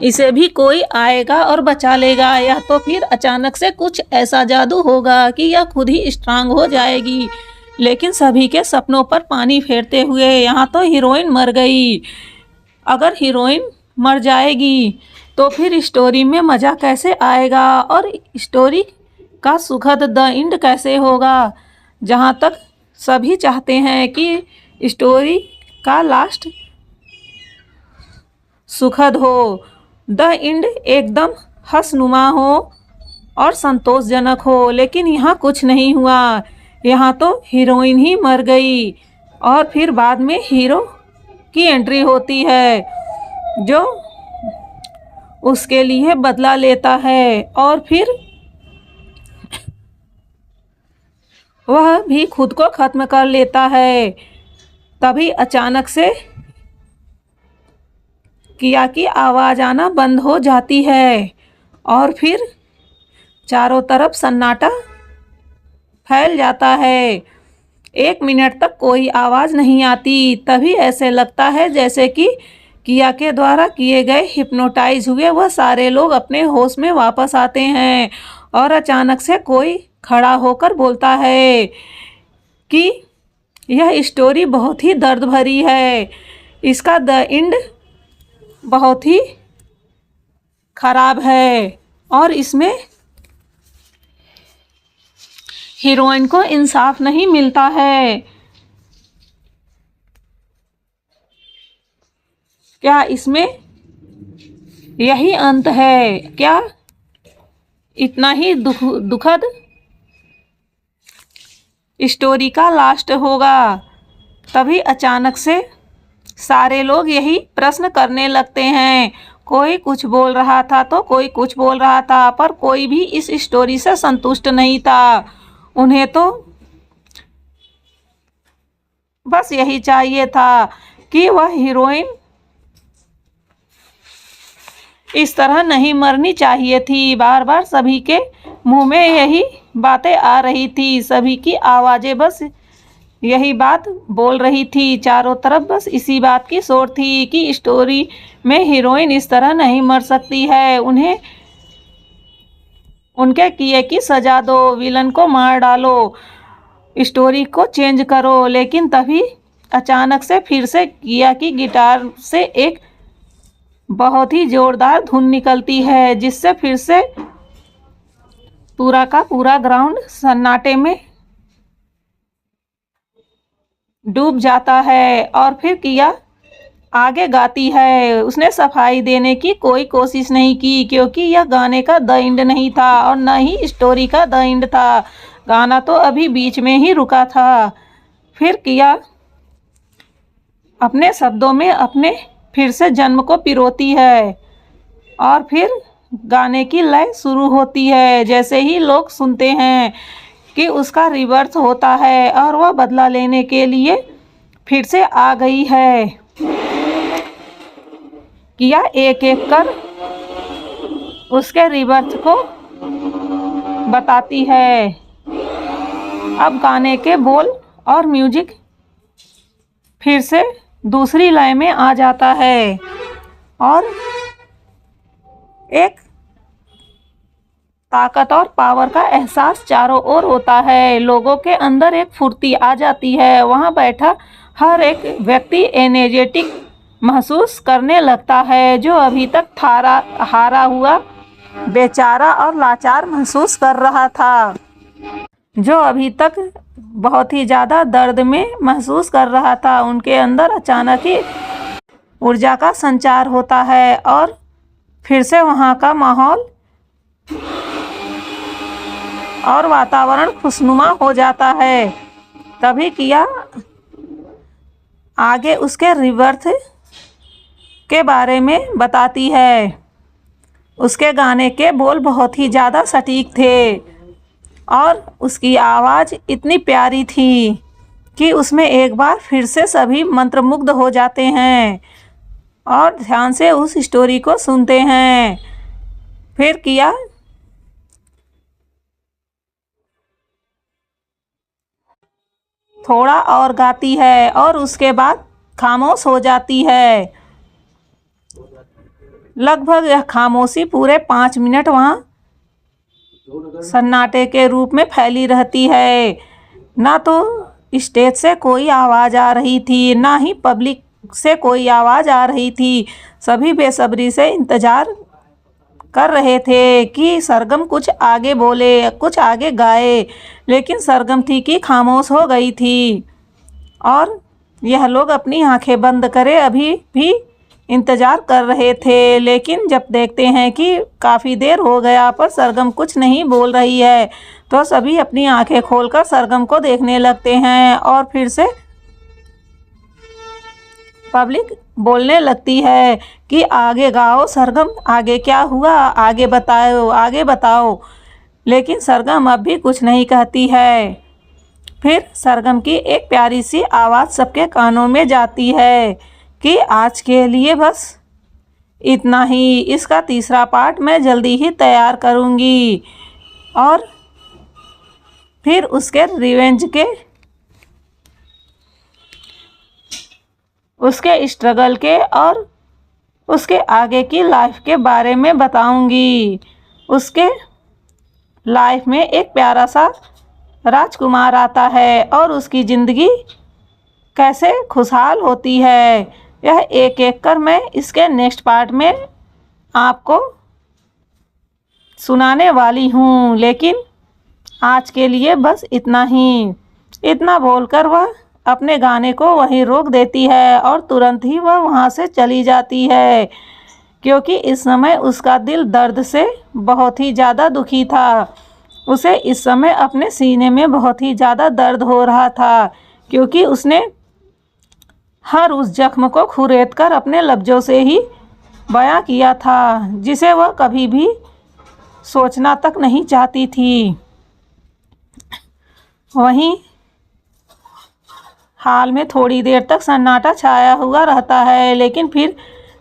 इसे भी कोई आएगा और बचा लेगा, या तो फिर अचानक से कुछ ऐसा जादू होगा कि यह खुद ही स्ट्रांग हो जाएगी। लेकिन सभी के सपनों पर पानी फेरते हुए यहाँ तो हीरोइन मर गई। अगर हीरोइन मर जाएगी तो फिर स्टोरी में मज़ा कैसे आएगा और स्टोरी का सुखद द एंड कैसे होगा। जहाँ तक सभी चाहते हैं कि स्टोरी का लास्ट सुखद हो, द एंड एकदम हंसनुमा हो और संतोषजनक हो, लेकिन यहाँ कुछ नहीं हुआ। यहाँ तो हीरोइन ही मर गई और फिर बाद में हीरो की एंट्री होती है जो उसके लिए बदला लेता है और फिर वह भी खुद को खत्म कर लेता है। तभी अचानक से किया की आवाज़ आना बंद हो जाती है और फिर चारों तरफ सन्नाटा फैल जाता है। 1 मिनट तक कोई आवाज़ नहीं आती। तभी ऐसे लगता है जैसे कि किया के द्वारा किए गए हिप्नोटाइज हुए वह सारे लोग अपने होश में वापस आते हैं और अचानक से कोई खड़ा होकर बोलता है कि यह स्टोरी बहुत ही दर्द भरी है, इसका द एंड बहुत ही खराब है और इसमें हीरोइन को इंसाफ नहीं मिलता है। क्या इसमें यही अंत है? क्या इतना ही दुखद स्टोरी का लास्ट होगा? तभी अचानक से सारे लोग यही प्रश्न करने लगते हैं। कोई कुछ बोल रहा था तो कोई कुछ बोल रहा था, पर कोई भी इस स्टोरी से संतुष्ट नहीं था। उन्हें तो बस यही चाहिए था कि वह हीरोइन इस तरह नहीं मरनी चाहिए थी। बार बार सभी के मुंह में यही बातें आ रही थी, सभी की आवाज़ें बस यही बात बोल रही थी। चारों तरफ बस इसी बात की शोर थी कि स्टोरी में हीरोइन इस तरह नहीं मर सकती है, उन्हें उनके किए की सजा दो, विलन को मार डालो, स्टोरी को चेंज करो। लेकिन तभी अचानक से फिर से किया की गिटार से एक बहुत ही जोरदार धुन निकलती है, जिससे फिर से पूरा का पूरा ग्राउंड सन्नाटे में डूब जाता है। और फिर किया आगे गाती है। उसने सफाई देने की कोई कोशिश नहीं की, क्योंकि यह गाने का द एंड नहीं था और न ही स्टोरी का द एंड था। गाना तो अभी बीच में ही रुका था। फिर किया अपने शब्दों में अपने फिर से जन्म को पिरोती है और फिर गाने की लय शुरू होती है। जैसे ही लोग सुनते हैं कि उसका रिवर्स होता है और वह बदला लेने के लिए फिर से आ गई है। किया एक एक कर उसके रिवर्स को बताती है। अब गाने के बोल और म्यूजिक फिर से दूसरी लय में आ जाता है और एक ताकत और पावर का एहसास चारों ओर होता है। लोगों के अंदर एक फुर्ती आ जाती है। वहाँ बैठा हर एक व्यक्ति एनर्जेटिक महसूस करने लगता है, जो अभी तक हारा हुआ बेचारा और लाचार महसूस कर रहा था, जो अभी तक बहुत ही ज़्यादा दर्द में महसूस कर रहा था। उनके अंदर अचानक ही ऊर्जा का संचार होता है और फिर से वहाँ का माहौल और वातावरण खुशनुमा हो जाता है। तभी किया आगे उसके रिबर्थ के बारे में बताती है। उसके गाने के बोल बहुत ही ज़्यादा सटीक थे और उसकी आवाज़ इतनी प्यारी थी कि उसमें एक बार फिर से सभी मंत्रमुग्ध हो जाते हैं और ध्यान से उस स्टोरी को सुनते हैं। फिर किया थोड़ा और गाती है और उसके बाद खामोश हो जाती है। लगभग यह खामोशी पूरे 5 मिनट वहाँ सन्नाटे के रूप में फैली रहती है। ना तो स्टेज से कोई आवाज़ आ रही थी, ना ही पब्लिक से कोई आवाज़ आ रही थी। सभी बेसब्री से इंतज़ार कर रहे थे कि सरगम कुछ आगे बोले, कुछ आगे गाए, लेकिन सरगम थी कि खामोश हो गई थी और यह लोग अपनी आंखें बंद करे अभी भी इंतज़ार कर रहे थे। लेकिन जब देखते हैं कि काफ़ी देर हो गया पर सरगम कुछ नहीं बोल रही है, तो सभी अपनी आंखें खोलकर सरगम को देखने लगते हैं और फिर से पब्लिक बोलने लगती है कि आगे गाओ सरगम, आगे क्या हुआ, आगे बताओ, आगे बताओ। लेकिन सरगम अब भी कुछ नहीं कहती है। फिर सरगम की एक प्यारी सी आवाज़ सबके कानों में जाती है कि आज के लिए बस इतना ही, इसका तीसरा पार्ट मैं जल्दी ही तैयार करूँगी। और फिर उसके रिवेंज के, उसके स्ट्रगल के और उसके आगे की लाइफ के बारे में बताऊंगी। उसके लाइफ में एक प्यारा सा राजकुमार आता है और उसकी ज़िंदगी कैसे खुशहाल होती है, यह एक एक कर मैं इसके नेक्स्ट पार्ट में आपको सुनाने वाली हूँ। लेकिन आज के लिए बस इतना ही। इतना बोलकर वह अपने गाने को वहीं रोक देती है और तुरंत ही वह वहाँ से चली जाती है, क्योंकि इस समय उसका दिल दर्द से बहुत ही ज़्यादा दुखी था। उसे इस समय अपने सीने में बहुत ही ज़्यादा दर्द हो रहा था, क्योंकि उसने हर उस जख्म को खुरेद कर अपने लफ्ज़ों से ही बयां किया था, जिसे वह कभी भी सोचना तक नहीं चाहती थी। वहीं हाल में थोड़ी देर तक सन्नाटा छाया हुआ रहता है, लेकिन फिर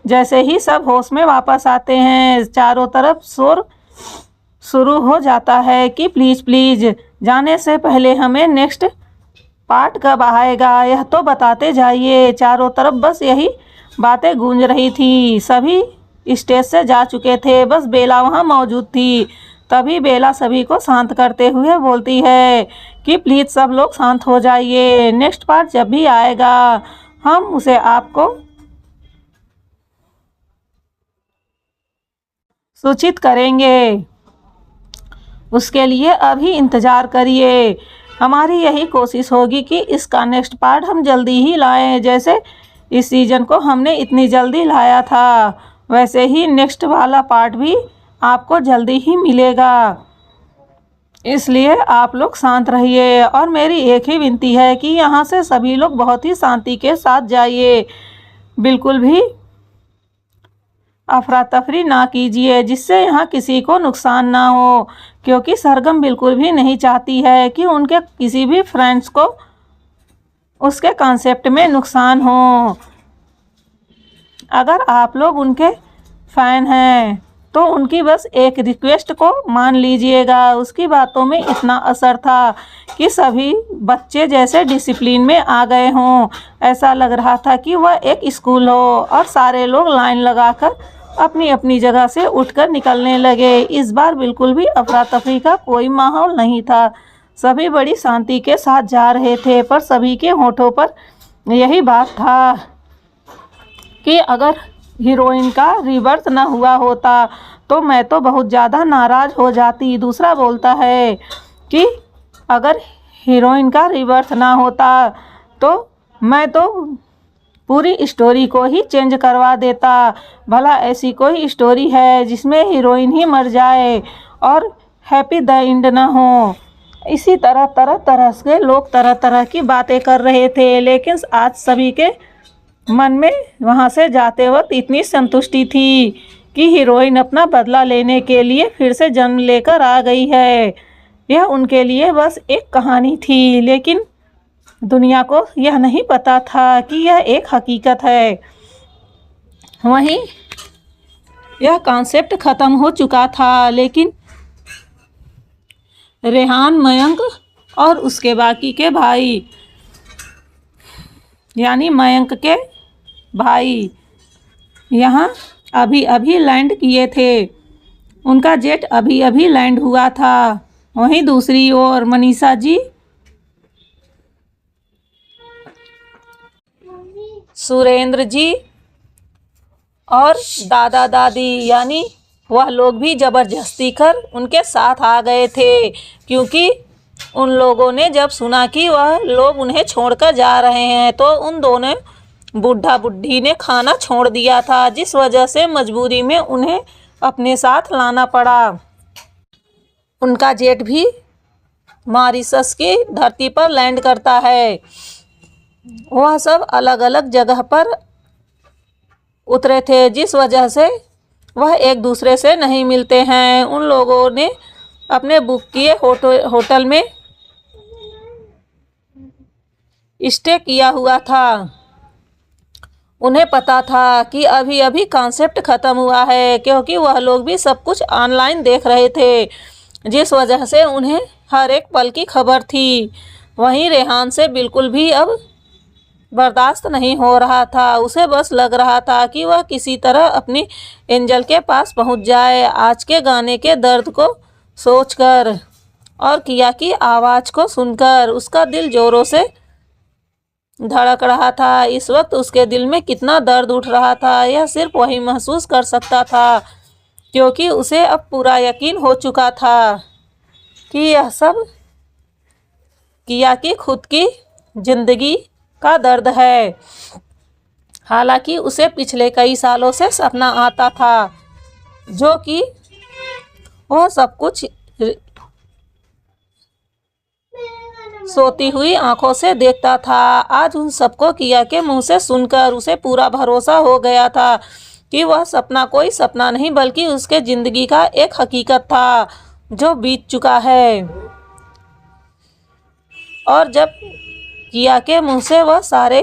जैसे ही सब होश में वापस आते हैं, चारों तरफ शोर शुरू हो जाता है कि प्लीज़ प्लीज़ जाने से पहले हमें नेक्स्ट पार्ट कब आएगा, यह तो बताते जाइए। चारों तरफ बस यही बातें गूंज रही थी। सभी स्टेज से जा चुके थे, बस बेला वहाँ मौजूद थी। तभी बेला सभी को शांत करते हुए बोलती है कि प्लीज़ सब लोग शांत हो जाइए, नेक्स्ट पार्ट जब भी आएगा हम उसे आपको सूचित करेंगे। उसके लिए अभी इंतज़ार करिए। हमारी यही कोशिश होगी कि इसका नेक्स्ट पार्ट हम जल्दी ही लाएं। जैसे इस सीज़न को हमने इतनी जल्दी लाया था, वैसे ही नेक्स्ट वाला पार्ट भी आपको जल्दी ही मिलेगा। इसलिए आप लोग शांत रहिए और मेरी एक ही विनती है कि यहाँ से सभी लोग बहुत ही शांति के साथ जाइए। बिल्कुल भी अफरा तफरी ना कीजिए, जिससे यहाँ किसी को नुकसान ना हो, क्योंकि सरगम बिल्कुल भी नहीं चाहती है कि उनके किसी भी फ्रेंड्स को उसके कॉन्सेप्ट में नुकसान हो। अगर आप लोग उनके फ़ैन हैं तो उनकी बस एक रिक्वेस्ट को मान लीजिएगा। उसकी बातों में इतना असर था कि सभी बच्चे जैसे डिसिप्लिन में आ गए हों। ऐसा लग रहा था कि वह एक स्कूल हो और सारे लोग लाइन लगाकर अपनी अपनी जगह से उठकर निकलने लगे। इस बार बिल्कुल भी अफरा तफरी का कोई माहौल नहीं था। सभी बड़ी शांति के साथ जा रहे थे, पर सभी के होठों पर यही बात था कि अगर हीरोइन का रिबर्थ ना हुआ होता तो मैं तो बहुत ज़्यादा नाराज़ हो जाती। दूसरा बोलता है कि अगर हीरोइन का रिबर्थ ना होता तो मैं तो पूरी स्टोरी को ही चेंज करवा देता। भला ऐसी कोई स्टोरी है जिसमें हीरोइन ही मर जाए और हैप्पी द एंड ना हो। इसी तरह तरह तरह से लोग तरह तरह की बातें कर रहे थे, लेकिन आज सभी के मन में वहाँ से जाते वक्त इतनी संतुष्टि थी कि हीरोइन अपना बदला लेने के लिए फिर से जन्म लेकर आ गई है। यह उनके लिए बस एक कहानी थी, लेकिन दुनिया को यह नहीं पता था कि यह एक हकीकत है। वहीं यह कॉन्सेप्ट ख़त्म हो चुका था, लेकिन रेहान, मयंक और उसके बाकी के भाई यानी मयंक के भाई यहाँ अभी अभी लैंड किए थे। उनका जेट अभी अभी लैंड हुआ था। वहीं दूसरी ओर मनीषा जी, सुरेंद्र जी और दादा दादी यानी वह लोग भी ज़बरदस्ती कर उनके साथ आ गए थे, क्योंकि उन लोगों ने जब सुना कि वह लोग उन्हें छोड़कर जा रहे हैं तो उन दोनों बूढ़ा बुढ़ी ने खाना छोड़ दिया था, जिस वजह से मजबूरी में उन्हें अपने साथ लाना पड़ा। उनका जेट भी मॉरिशस की धरती पर लैंड करता है। वह सब अलग अलग जगह पर उतरे थे, जिस वजह से वह एक दूसरे से नहीं मिलते हैं। उन लोगों ने अपने बुक किए होटल में स्टे किया हुआ था। उन्हें पता था कि अभी अभी कॉन्सेप्ट ख़त्म हुआ है, क्योंकि वह लोग भी सब कुछ ऑनलाइन देख रहे थे, जिस वजह से उन्हें हर एक पल की खबर थी। वहीं रेहान से बिल्कुल भी अब बर्दाश्त नहीं हो रहा था। उसे बस लग रहा था कि वह किसी तरह अपनी एंजल के पास पहुंच जाए। आज के गाने के दर्द को सोचकर और किया की आवाज़ को सुनकर उसका दिल जोरों से धड़क रहा था। इस वक्त उसके दिल में कितना दर्द उठ रहा था, यह सिर्फ वही महसूस कर सकता था, क्योंकि उसे अब पूरा यकीन हो चुका था कि यह सब किया की खुद की जिंदगी का दर्द है। हालांकि उसे पिछले कई सालों से सपना आता था, जो कि वह सब कुछ सोती हुई आंखों से देखता था। आज उन सबको किया के मुंह से सुनकर उसे पूरा भरोसा हो गया था कि वह सपना कोई सपना नहीं बल्कि उसके जिंदगी का एक हकीकत था जो बीत चुका है। और जब किया के मुंह से वह सारे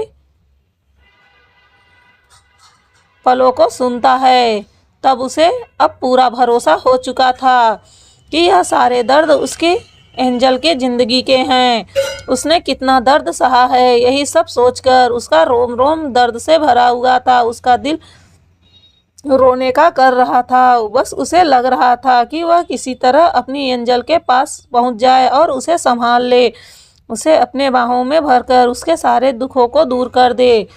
पलों को सुनता है, तब उसे अब पूरा भरोसा हो चुका था कि यह सारे दर्द उसके एंजल के ज़िंदगी के हैं। उसने कितना दर्द सहा है, यही सब सोचकर उसका रोम रोम दर्द से भरा हुआ था। उसका दिल रोने का कर रहा था। बस उसे लग रहा था कि वह किसी तरह अपनी एंजल के पास पहुंच जाए और उसे संभाल ले, उसे अपने बाहों में भरकर उसके सारे दुखों को दूर कर दे।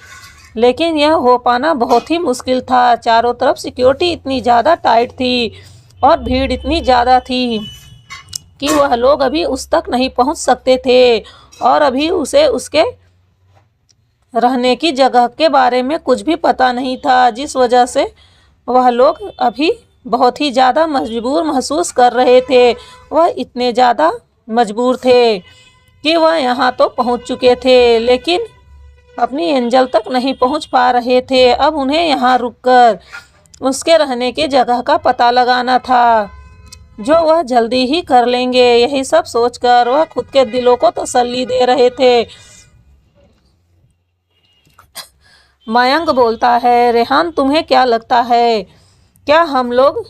लेकिन यह हो पाना बहुत ही मुश्किल था। चारों तरफ सिक्योरिटी इतनी ज़्यादा टाइट थी और भीड़ इतनी ज़्यादा थी कि वह लोग अभी उस तक नहीं पहुंच सकते थे, और अभी उसे उसके रहने की जगह के बारे में कुछ भी पता नहीं था, जिस वजह से वह लोग अभी बहुत ही ज़्यादा मजबूर महसूस कर रहे थे। वह इतने ज़्यादा मजबूर थे कि वह यहाँ तो पहुँच चुके थे, लेकिन अपनी एंजल तक नहीं पहुँच पा रहे थे। अब उन्हें यहाँ रुककर उसके रहने की जगह का पता लगाना था, जो वह जल्दी ही कर लेंगे। यही सब सोचकर वह खुद के दिलों को तसल्ली दे रहे थे। मयंक बोलता है, रेहान तुम्हें क्या लगता है, क्या हम लोग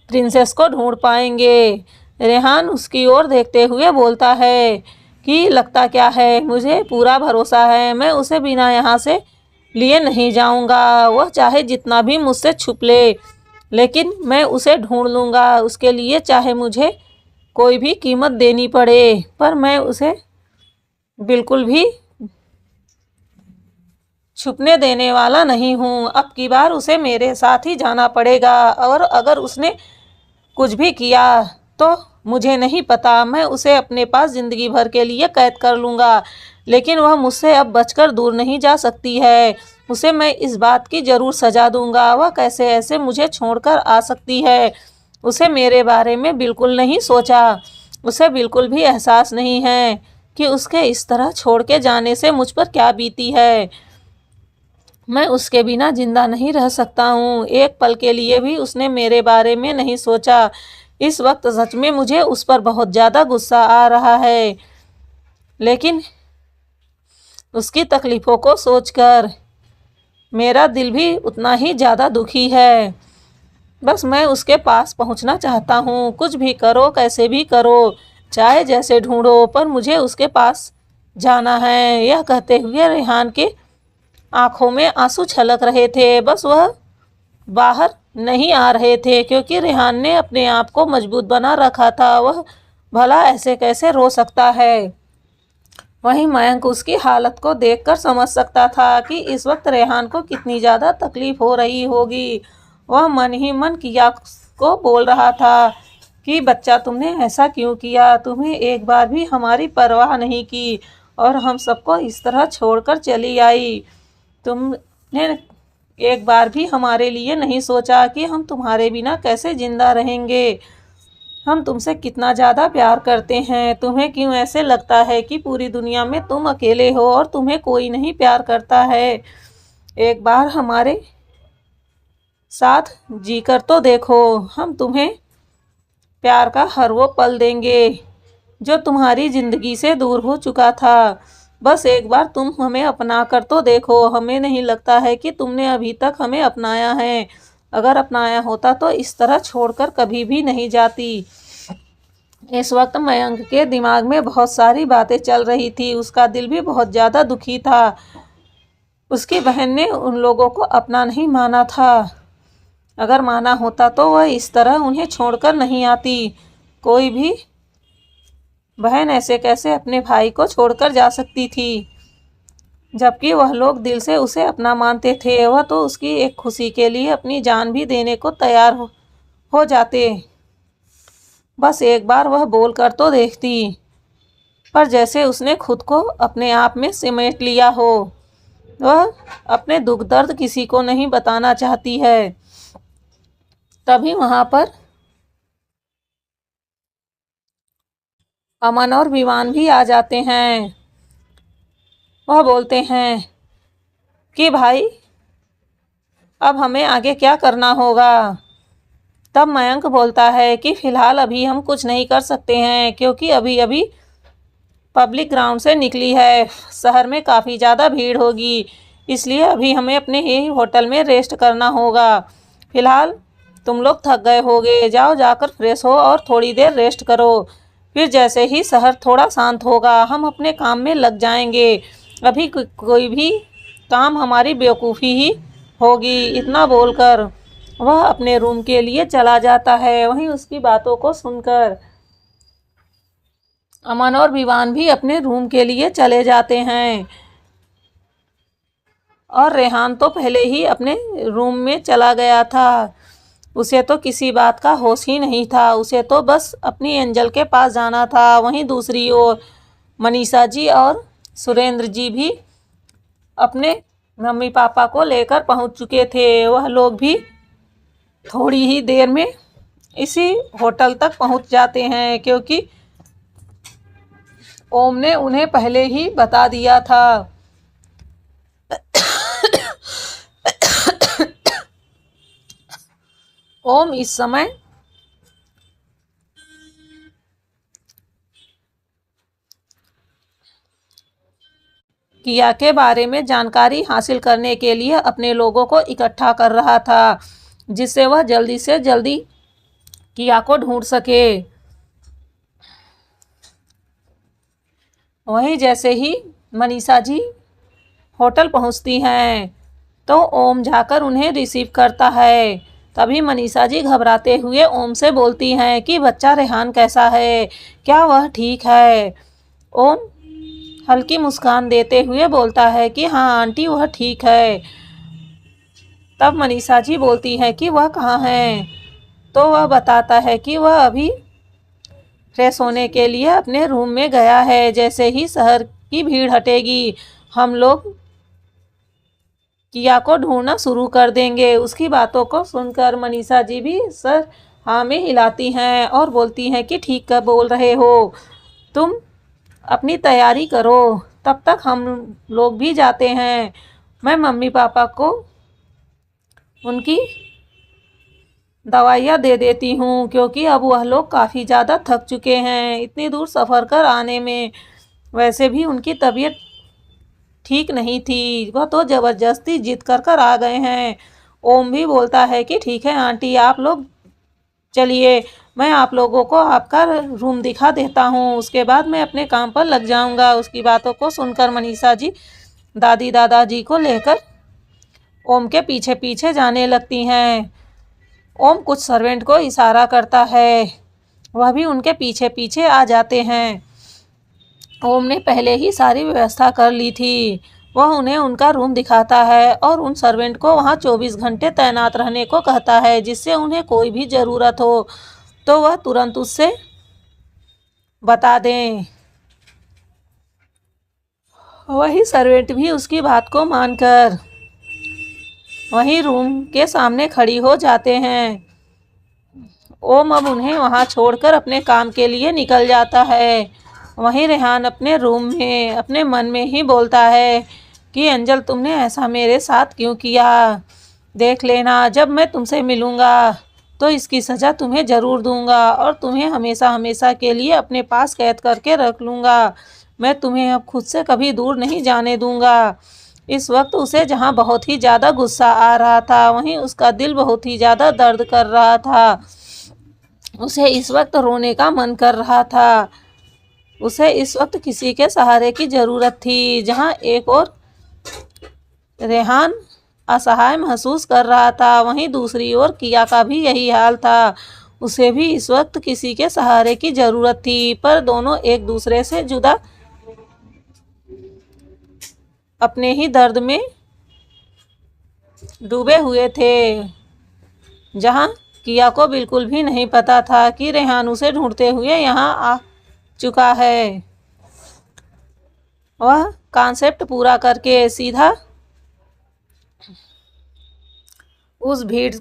प्रिंसेस को ढूंढ पाएंगे? रेहान उसकी ओर देखते हुए बोलता है कि लगता क्या है, मुझे पूरा भरोसा है, मैं उसे बिना यहाँ से लिए नहीं जाऊँगा। वह चाहे जितना भी मुझसे छुप ले, लेकिन मैं उसे ढूंढ लूँगा। उसके लिए चाहे मुझे कोई भी कीमत देनी पड़े, पर मैं उसे बिल्कुल भी छुपने देने वाला नहीं हूँ। अब की बार उसे मेरे साथ ही जाना पड़ेगा, और अगर उसने कुछ भी किया तो मुझे नहीं पता, मैं उसे अपने पास ज़िंदगी भर के लिए कैद कर लूँगा, लेकिन वह मुझसे अब बचकर दूर नहीं जा सकती है। उसे मैं इस बात की ज़रूर सज़ा दूँगा। वह कैसे ऐसे मुझे छोड़कर आ सकती है? उसे मेरे बारे में बिल्कुल नहीं सोचा। उसे बिल्कुल भी एहसास नहीं है कि उसके इस तरह छोड़ के जाने से मुझ पर क्या बीती है। मैं उसके बिना जिंदा नहीं रह सकता हूँ। एक पल के लिए भी उसने मेरे बारे में नहीं सोचा। इस वक्त सच में मुझे उस पर बहुत ज़्यादा गुस्सा आ रहा है, लेकिन उसकी तकलीफ़ों को सोचकर मेरा दिल भी उतना ही ज़्यादा दुखी है। बस मैं उसके पास पहुंचना चाहता हूँ। कुछ भी करो, कैसे भी करो, चाहे जैसे ढूंढो, पर मुझे उसके पास जाना है। यह कहते हुए रेहान के आंखों में आंसू छलक रहे थे। बस वह बाहर नहीं आ रहे थे क्योंकि रेहान ने अपने आप को मजबूत बना रखा था। वह भला ऐसे कैसे रो सकता है? वहीं मयंक उसकी हालत को देखकर समझ सकता था कि इस वक्त रेहान को कितनी ज़्यादा तकलीफ हो रही होगी। वह मन ही मन किया को बोल रहा था कि बच्चा, तुमने ऐसा क्यों किया? तुम्हें एक बार भी हमारी परवाह नहीं की और हम सबको इस तरह छोड़कर चली आई। तुमने एक बार भी हमारे लिए नहीं सोचा कि हम तुम्हारे बिना कैसे जिंदा रहेंगे। हम तुमसे कितना ज़्यादा प्यार करते हैं। तुम्हें क्यों ऐसे लगता है कि पूरी दुनिया में तुम अकेले हो और तुम्हें कोई नहीं प्यार करता है? एक बार हमारे साथ जीकर तो देखो। हम तुम्हें प्यार का हर वो पल देंगे जो तुम्हारी ज़िंदगी से दूर हो चुका था। बस एक बार तुम हमें अपना कर तो देखो। हमें नहीं लगता है कि तुमने अभी तक हमें अपनाया है। अगर अपनाया होता तो इस तरह छोड़कर कभी भी नहीं जाती। इस वक्त मयंक के दिमाग में बहुत सारी बातें चल रही थी। उसका दिल भी बहुत ज़्यादा दुखी था। उसकी बहन ने उन लोगों को अपना नहीं माना था। अगर माना होता तो वह इस तरह उन्हें छोड़कर नहीं आती। कोई भी बहन ऐसे कैसे अपने भाई को छोड़कर जा सकती थी, जबकि वह लोग दिल से उसे अपना मानते थे। वह तो उसकी एक खुशी के लिए अपनी जान भी देने को तैयार हो जाते। बस एक बार वह बोल कर तो देखती, पर जैसे उसने खुद को अपने आप में सिमेट लिया हो। वह अपने दुख दर्द किसी को नहीं बताना चाहती है। तभी वहां पर अमन और विवान भी आ जाते हैं। वह बोलते हैं कि भाई, अब हमें आगे क्या करना होगा? तब मयंक बोलता है कि फिलहाल अभी हम कुछ नहीं कर सकते हैं, क्योंकि अभी अभी पब्लिक ग्राउंड से निकली है। शहर में काफ़ी ज़्यादा भीड़ होगी, इसलिए अभी हमें अपने ही होटल में रेस्ट करना होगा। फिलहाल तुम लोग थक गए होगे, जाओ जाकर फ्रेश हो और थोड़ी देर रेस्ट करो। फिर जैसे ही शहर थोड़ा शांत होगा हम अपने काम में लग जाएंगे। अभी कोई भी काम हमारी बेवकूफ़ी ही होगी। इतना बोलकर वह अपने रूम के लिए चला जाता है। वहीं उसकी बातों को सुनकर अमन और विवान भी अपने रूम के लिए चले जाते हैं और रेहान तो पहले ही अपने रूम में चला गया था। उसे तो किसी बात का होश ही नहीं था। उसे तो बस अपनी एंजल के पास जाना था। वहीं दूसरी ओर मनीषा जी और सुरेंद्र जी भी अपने मम्मी पापा को लेकर पहुंच चुके थे। वह लोग भी थोड़ी ही देर में इसी होटल तक पहुंच जाते हैं, क्योंकि ओम ने उन्हें पहले ही बता दिया था। ओम इस समय किया के बारे में जानकारी हासिल करने के लिए अपने लोगों को इकट्ठा कर रहा था, जिससे वह जल्दी से जल्दी किया को ढूंढ सके। वहीं जैसे ही मनीषा जी होटल पहुंचती हैं तो ओम जाकर उन्हें रिसीव करता है। तभी मनीषा जी घबराते हुए ओम से बोलती हैं कि बच्चा रेहान कैसा है, क्या वह ठीक है? ओम हल्की मुस्कान देते हुए बोलता है कि हाँ आंटी, वह ठीक है। तब मनीषा जी बोलती है कि वह कहाँ है? तो वह बताता है कि वह अभी फ्रेश होने के लिए अपने रूम में गया है। जैसे ही शहर की भीड़ हटेगी हम लोग किया को ढूंढना शुरू कर देंगे। उसकी बातों को सुनकर मनीषा जी भी सर हाँ में हिलाती हैं और बोलती हैं कि ठीक कर बोल रहे हो, तुम अपनी तैयारी करो, तब तक हम लोग भी जाते हैं। मैं मम्मी पापा को उनकी दवाइयाँ दे देती हूँ क्योंकि अब वह लोग काफ़ी ज़्यादा थक चुके हैं इतनी दूर सफ़र कर आने में। वैसे भी उनकी तबीयत ठीक नहीं थी, वह तो ज़बरदस्ती जिद कर कर आ गए हैं। ओम भी बोलता है कि ठीक है आंटी, आप लोग चलिए, मैं आप लोगों को आपका रूम दिखा देता हूँ, उसके बाद मैं अपने काम पर लग जाऊँगा। उसकी बातों को सुनकर मनीषा जी दादी दादाजी को लेकर ओम के पीछे पीछे जाने लगती हैं। ओम कुछ सर्वेंट को इशारा करता है, वह भी उनके पीछे पीछे आ जाते हैं। ओम ने पहले ही सारी व्यवस्था कर ली थी। वह उन्हें उनका रूम दिखाता है और उन सर्वेंट को वहाँ 24 घंटे तैनात रहने को कहता है, जिससे उन्हें कोई भी ज़रूरत हो तो वह तुरंत उससे बता दें। वही सर्वेंट भी उसकी बात को मानकर वहीं रूम के सामने खड़ी हो जाते हैं। ओम अब उन्हें वहाँ छोड़कर अपने काम के लिए निकल जाता है। वहीं रेहान अपने रूम में अपने मन में ही बोलता है कि एंजल, तुमने ऐसा मेरे साथ क्यों किया? देख लेना, जब मैं तुमसे मिलूँगा तो इसकी सज़ा तुम्हें ज़रूर दूँगा और तुम्हें हमेशा हमेशा के लिए अपने पास कैद करके रख लूँगा। मैं तुम्हें अब खुद से कभी दूर नहीं जाने दूँगा। इस वक्त उसे जहाँ बहुत ही ज़्यादा गुस्सा आ रहा था, वहीं उसका दिल बहुत ही ज़्यादा दर्द कर रहा था। उसे इस वक्त रोने का मन कर रहा था। उसे इस वक्त किसी के सहारे की ज़रूरत थी। जहाँ एक और रेहान असहाय महसूस कर रहा था, वहीं दूसरी ओर किया का भी यही हाल था। उसे भी इस वक्त किसी के सहारे की ज़रूरत थी, पर दोनों एक दूसरे से जुदा अपने ही दर्द में डूबे हुए थे। जहाँ किया को बिल्कुल भी नहीं पता था कि रेहान उसे ढूंढते हुए यहाँ आ चुका है। वह कॉन्सेप्ट पूरा करके सीधा उस भीड़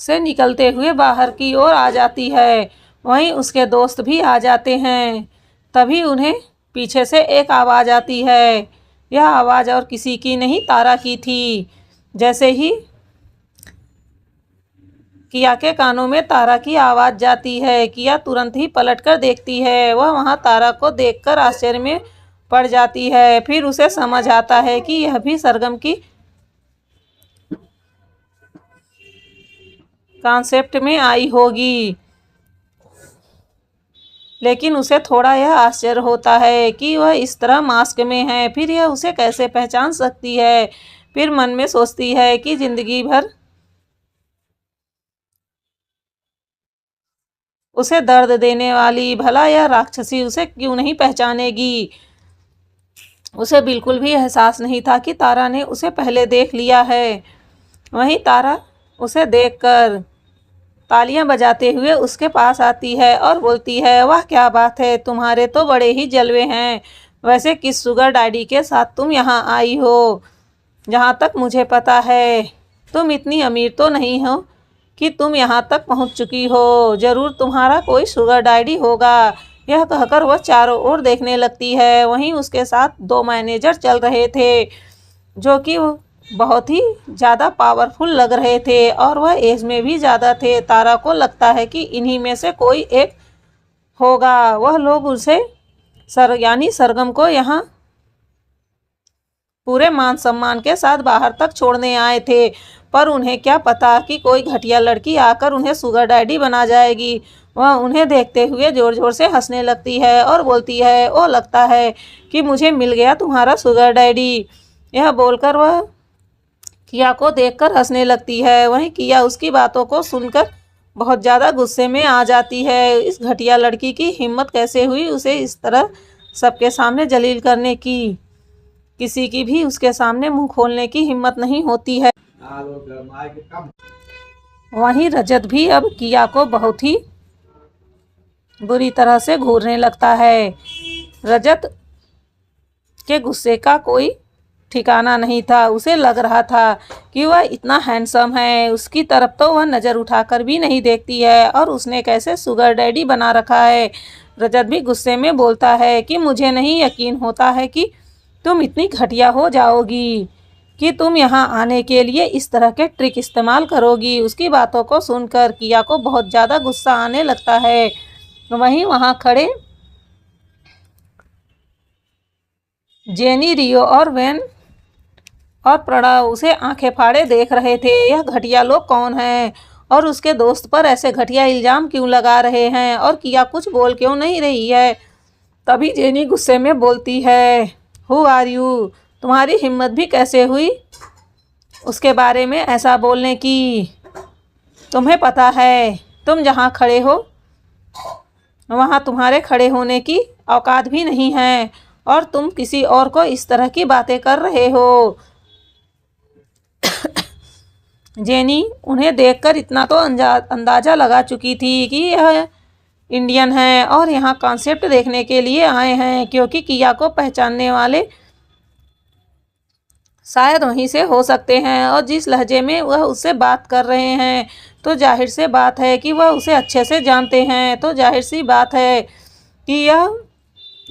से निकलते हुए बाहर की ओर आ जाती है। वहीं उसके दोस्त भी आ जाते हैं। तभी उन्हें पीछे से एक आवाज़ आती है। यह आवाज़ और किसी की नहीं, तारा की थी। जैसे ही किया के कानों में तारा की आवाज़ जाती है, किया तुरंत ही पलटकर देखती है। वह वहाँ तारा को देखकर आश्चर्य में पड़ जाती है। फिर उसे समझ आता है कि यह भी सरगम की कॉन्सेप्ट में आई होगी। लेकिन उसे थोड़ा यह आश्चर्य होता है कि वह इस तरह मास्क में है, फिर यह उसे कैसे पहचान सकती है। फिर मन में सोचती है कि जिंदगी भर उसे दर्द देने वाली भला यह राक्षसी उसे क्यों नहीं पहचानेगी। उसे बिल्कुल भी एहसास नहीं था कि तारा ने उसे पहले देख लिया है। वहीं तारा उसे देखकर तालियां बजाते हुए उसके पास आती है और बोलती है, वाह क्या बात है, तुम्हारे तो बड़े ही जलवे हैं। वैसे किस शुगर डैडी के साथ तुम यहाँ आई हो? जहाँ तक मुझे पता है तुम इतनी अमीर तो नहीं हो कि तुम यहाँ तक पहुँच चुकी हो। ज़रूर तुम्हारा कोई शुगर डैडी होगा। यह कहकर वह चारों ओर देखने लगती है। वहीं उसके साथ 2 मैनेजर चल रहे थे जो कि बहुत ही ज़्यादा पावरफुल लग रहे थे और वह एज में भी ज़्यादा थे। तारा को लगता है कि इन्हीं में से कोई एक होगा। वह लोग उसे यानी सरगम को यहाँ पूरे मान सम्मान के साथ बाहर तक छोड़ने आए थे, पर उन्हें क्या पता कि कोई घटिया लड़की आकर उन्हें शुगर डैडी बना जाएगी। वह उन्हें देखते हुए ज़ोर ज़ोर से हंसने लगती है और बोलती है, ओ लगता है कि मुझे मिल गया तुम्हारा शुगर डैडी। यह बोलकर वह किया को देखकर हंसने लगती है। वहीं किया उसकी बातों को सुनकर बहुत ज़्यादा गुस्से में आ जाती है। इस घटिया लड़की की हिम्मत कैसे हुई उसे इस तरह सबके सामने जलील करने की। किसी की भी उसके सामने मुंह खोलने की हिम्मत नहीं होती है। वहीं रजत भी अब किया को बहुत ही बुरी तरह से घूरने लगता है। रजत के गुस्से का कोई ठिकाना नहीं था। उसे लग रहा था कि वह इतना हैंडसम है, उसकी तरफ तो वह नज़र उठाकर भी नहीं देखती है और उसने कैसे शुगर डैडी बना रखा है। रजत भी गुस्से में बोलता है कि मुझे नहीं यकीन होता है कि तुम इतनी घटिया हो जाओगी कि तुम यहाँ आने के लिए इस तरह के ट्रिक इस्तेमाल करोगी। उसकी बातों को सुनकर किया को बहुत ज़्यादा गुस्सा आने लगता है। वहीं वहाँ खड़े जेनी, रियो और वेन और प्रणव उसे आंखें फाड़े देख रहे थे। यह घटिया लोग कौन हैं और उसके दोस्त पर ऐसे घटिया इल्जाम क्यों लगा रहे हैं और किया कुछ बोल क्यों नहीं रही है। तभी जेनी गुस्से में बोलती है, हु आर यू? तुम्हारी हिम्मत भी कैसे हुई उसके बारे में ऐसा बोलने की? तुम्हें पता है तुम जहाँ खड़े हो वहाँ तुम्हारे खड़े होने की औकात भी नहीं है और तुम किसी और को इस तरह की बातें कर रहे हो। जेनी उन्हें देखकर इतना तो अंदाज़ा लगा चुकी थी कि यह इंडियन है और यहाँ कॉन्सेप्ट देखने के लिए आए हैं, क्योंकि किया को पहचानने वाले शायद वहीं से हो सकते हैं और जिस लहजे में वह उससे बात कर रहे हैं तो जाहिर सी बात है कि वह उसे अच्छे से जानते हैं। तो जाहिर सी बात है कि यह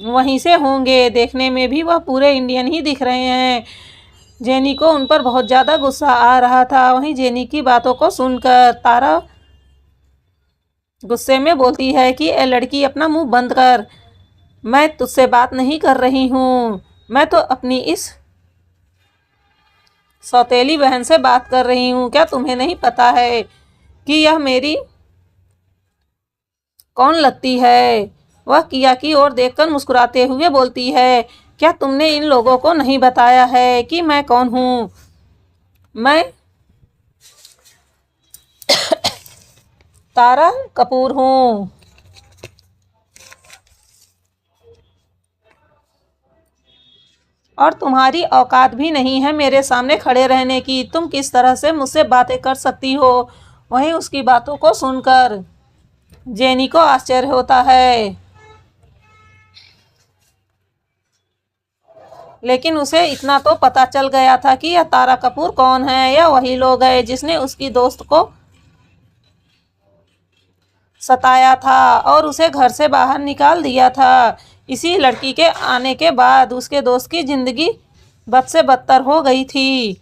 वहीं से होंगे। देखने में भी वह पूरे इंडियन ही दिख रहे हैं। जेनी को उन पर बहुत ज़्यादा गुस्सा आ रहा था। वहीं जेनी की बातों को सुनकर तारा गुस्से में बोलती है कि ए लड़की, अपना मुंह बंद कर। मैं तुझसे बात नहीं कर रही हूँ, मैं तो अपनी इस सौतेली बहन से बात कर रही हूँ। क्या तुम्हें नहीं पता है कि यह मेरी कौन लगती है? वह किया की ओर देखकर मुस्कुराते हुए बोलती है, क्या तुमने इन लोगों को नहीं बताया है कि मैं कौन हूँ? मैं तारा कपूर हूँ और तुम्हारी औकात भी नहीं है मेरे सामने खड़े रहने की। तुम किस तरह से मुझसे बातें कर सकती हो? वहीं उसकी बातों को सुनकर जेनी को आश्चर्य होता है, लेकिन उसे इतना तो पता चल गया था कि यह तारा कपूर कौन है। यह वही लोग है जिसने उसकी दोस्त को सताया था और उसे घर से बाहर निकाल दिया था। इसी लड़की के आने के बाद उसके दोस्त की जिंदगी बद से बदतर हो गई थी।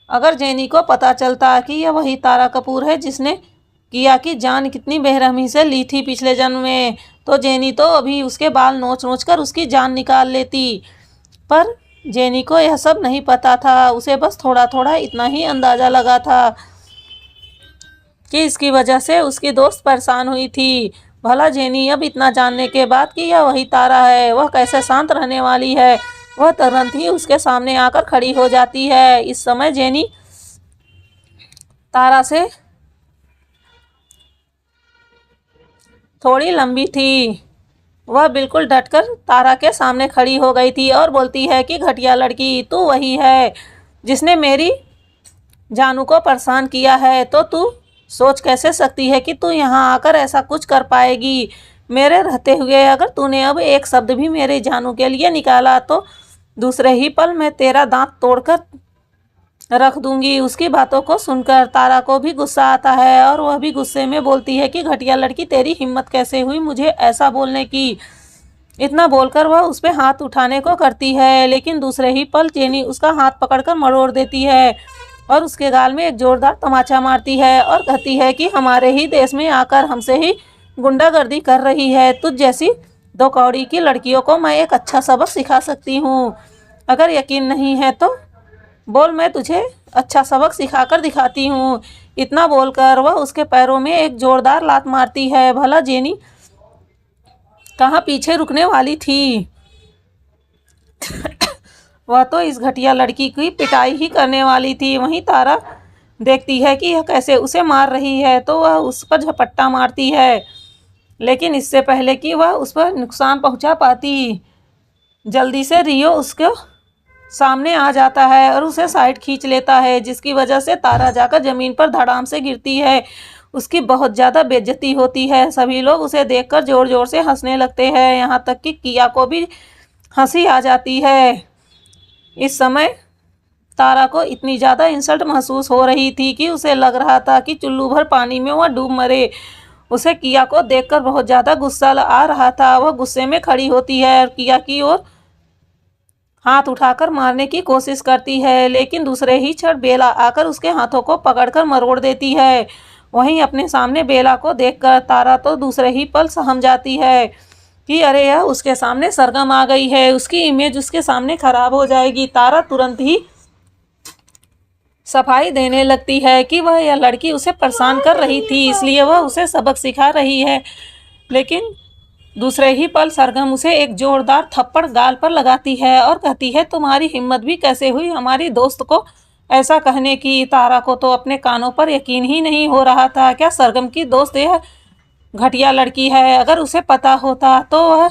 अगर जेनी को पता चलता कि यह वही तारा कपूर है जिसने किया की जान कितनी बेरहमी से ली थी पिछले जन्म में, तो जेनी तो अभी उसके बाल नोच नोच कर उसकी जान निकाल लेती। पर जेनी को यह सब नहीं पता था। उसे बस थोड़ा थोड़ा इतना ही अंदाज़ा लगा था कि इसकी वजह से उसकी दोस्त परेशान हुई थी। भला जेनी अब इतना जानने के बाद कि यह वही तारा है, वह कैसे शांत रहने वाली है। वह तुरंत ही उसके सामने आकर खड़ी हो जाती है। इस समय जेनी तारा से थोड़ी लंबी थी। वह बिल्कुल डटकर तारा के सामने खड़ी हो गई थी और बोलती है कि घटिया लड़की, तू वही है जिसने मेरी जानू को परेशान किया है। तो तू सोच कैसे सकती है कि तू यहाँ आकर ऐसा कुछ कर पाएगी मेरे रहते हुए? अगर तूने अब एक शब्द भी मेरे जानू के लिए निकाला तो दूसरे ही पल मैं तेरा दांत तोड़कर रख दूंगी। उसकी बातों को सुनकर तारा को भी गुस्सा आता है और वह भी गुस्से में बोलती है कि घटिया लड़की, तेरी हिम्मत कैसे हुई मुझे ऐसा बोलने की? इतना बोलकर वह उस पर हाथ उठाने को करती है, लेकिन दूसरे ही पल जेनी उसका हाथ पकड़कर मरोड़ देती है और उसके गाल में एक जोरदार तमाचा मारती है और कहती है कि हमारे ही देश में आकर हमसे ही गुंडागर्दी कर रही है। तुझ जैसी दो कौड़ी की लड़कियों को मैं एक अच्छा सबक सिखा सकती हूँ। अगर यकीन नहीं है तो बोल, मैं तुझे अच्छा सबक सिखाकर दिखाती हूँ। इतना बोलकर वह उसके पैरों में एक जोरदार लात मारती है। भला जेनी कहाँ पीछे रुकने वाली थी। वह तो इस घटिया लड़की की पिटाई ही करने वाली थी। वहीं तारा देखती है कि यह कैसे उसे मार रही है तो वह उस पर झपट्टा मारती है, लेकिन इससे पहले कि वह उस पर नुकसान पहुंचा पाती, जल्दी से रियो उसके सामने आ जाता है और उसे साइड खींच लेता है, जिसकी वजह से तारा जाकर ज़मीन पर धड़ाम से गिरती है। उसकी बहुत ज़्यादा बेइज्जती होती है। सभी लोग उसे देखकर ज़ोर ज़ोर से हंसने लगते हैं, यहाँ तक कि किया को भी हंसी आ जाती है। इस समय तारा को इतनी ज़्यादा इंसल्ट महसूस हो रही थी कि उसे लग रहा था कि चुल्लू भर पानी में वह डूब मरे। उसे किया को देखकर बहुत ज़्यादा गुस्सा आ रहा था। वह गुस्से में खड़ी होती है और किया की ओर हाथ उठाकर मारने की कोशिश करती है, लेकिन दूसरे ही क्षण बेला आकर उसके हाथों को पकड़कर मरोड़ देती है। वहीं अपने सामने बेला को देखकर तारा तो दूसरे ही पल सहम जाती है कि अरे यह उसके सामने सरगम आ गई है, उसकी इमेज उसके सामने खराब हो जाएगी। तारा तुरंत ही सफाई देने लगती है कि वह यह लड़की उसे परेशान कर रही थी, इसलिए वह उसे सबक सिखा रही है। लेकिन दूसरे ही पल सरगम उसे एक जोरदार थप्पड़ गाल पर लगाती है और कहती है, तुम्हारी हिम्मत भी कैसे हुई हमारी दोस्त को ऐसा कहने की। तारा को तो अपने कानों पर यकीन ही नहीं हो रहा था। क्या सरगम की दोस्त यह घटिया लड़की है? अगर उसे पता होता तो वह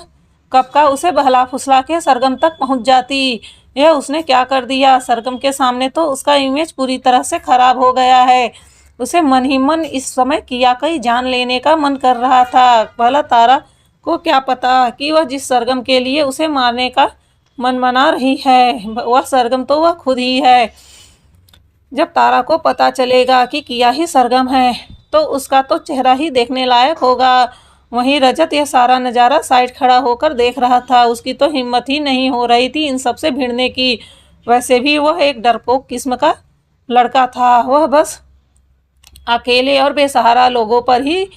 कब का उसे बहला फुसला के सरगम तक पहुंच जाती। यह उसने क्या कर दिया? सरगम के सामने तो उसका इमेज पूरी तरह से खराब हो गया है। उसे मन ही मन इस समय किया की जान लेने का मन कर रहा था। भला तारा को क्या पता कि वह जिस सरगम के लिए उसे मारने का मन बना रही है, वह सरगम तो वह खुद ही है। जब तारा को पता चलेगा कि किया ही सरगम है तो उसका तो चेहरा ही देखने लायक होगा। वहीं रजत यह सारा नज़ारा साइड खड़ा होकर देख रहा था। उसकी तो हिम्मत ही नहीं हो रही थी इन सब से भिड़ने की। वैसे भी वह एक डरपोक किस्म का लड़का था। वह बस अकेले और बेसहारा लोगों पर ही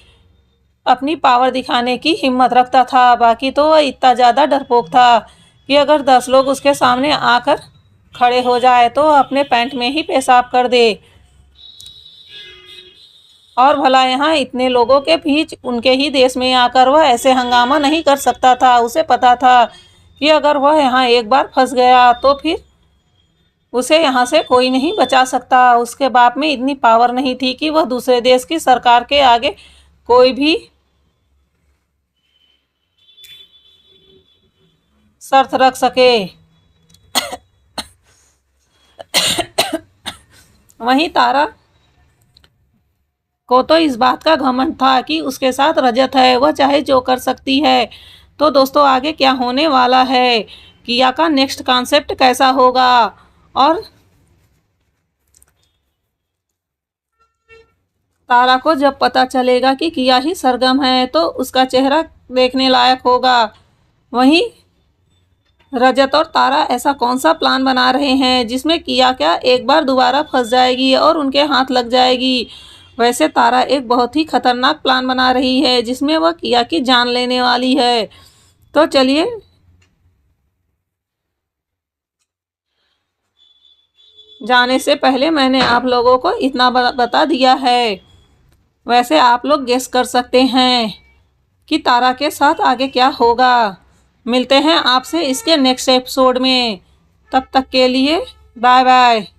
अपनी पावर दिखाने की हिम्मत रखता था। बाकी तो वह इतना ज़्यादा डरपोक था कि अगर 10 लोग उसके सामने आकर खड़े हो जाए तो अपने पैंट में ही पेशाब कर दे। और भला यहाँ इतने लोगों के बीच उनके ही देश में आकर वह ऐसे हंगामा नहीं कर सकता था। उसे पता था कि अगर वह यहाँ एक बार फंस गया तो फिर उसे यहाँ से कोई नहीं बचा सकता। उसके बाप में इतनी पावर नहीं थी कि वह दूसरे देश की सरकार के आगे कोई भी शर्त रख सके। वहीं तारा को तो इस बात का घमंड था कि उसके साथ रजत है, वह चाहे जो कर सकती है। तो दोस्तों आगे क्या होने वाला है, किया का नेक्स्ट कॉन्सेप्ट कैसा होगा और तारा को जब पता चलेगा कि किया ही सरगम है तो उसका चेहरा देखने लायक होगा। वहीं रजत और तारा ऐसा कौन सा प्लान बना रहे हैं जिसमें किया क्या एक बार दोबारा फंस जाएगी और उनके हाथ लग जाएगी। वैसे तारा एक बहुत ही खतरनाक प्लान बना रही है जिसमें वह किया की जान लेने वाली है। तो चलिए जाने से पहले मैंने आप लोगों को इतना बता दिया है। वैसे आप लोग गेस कर सकते हैं कि तारा के साथ आगे क्या होगा। मिलते हैं आपसे इसके नेक्स्ट एपिसोड में। तब तक के लिए बाय बाय।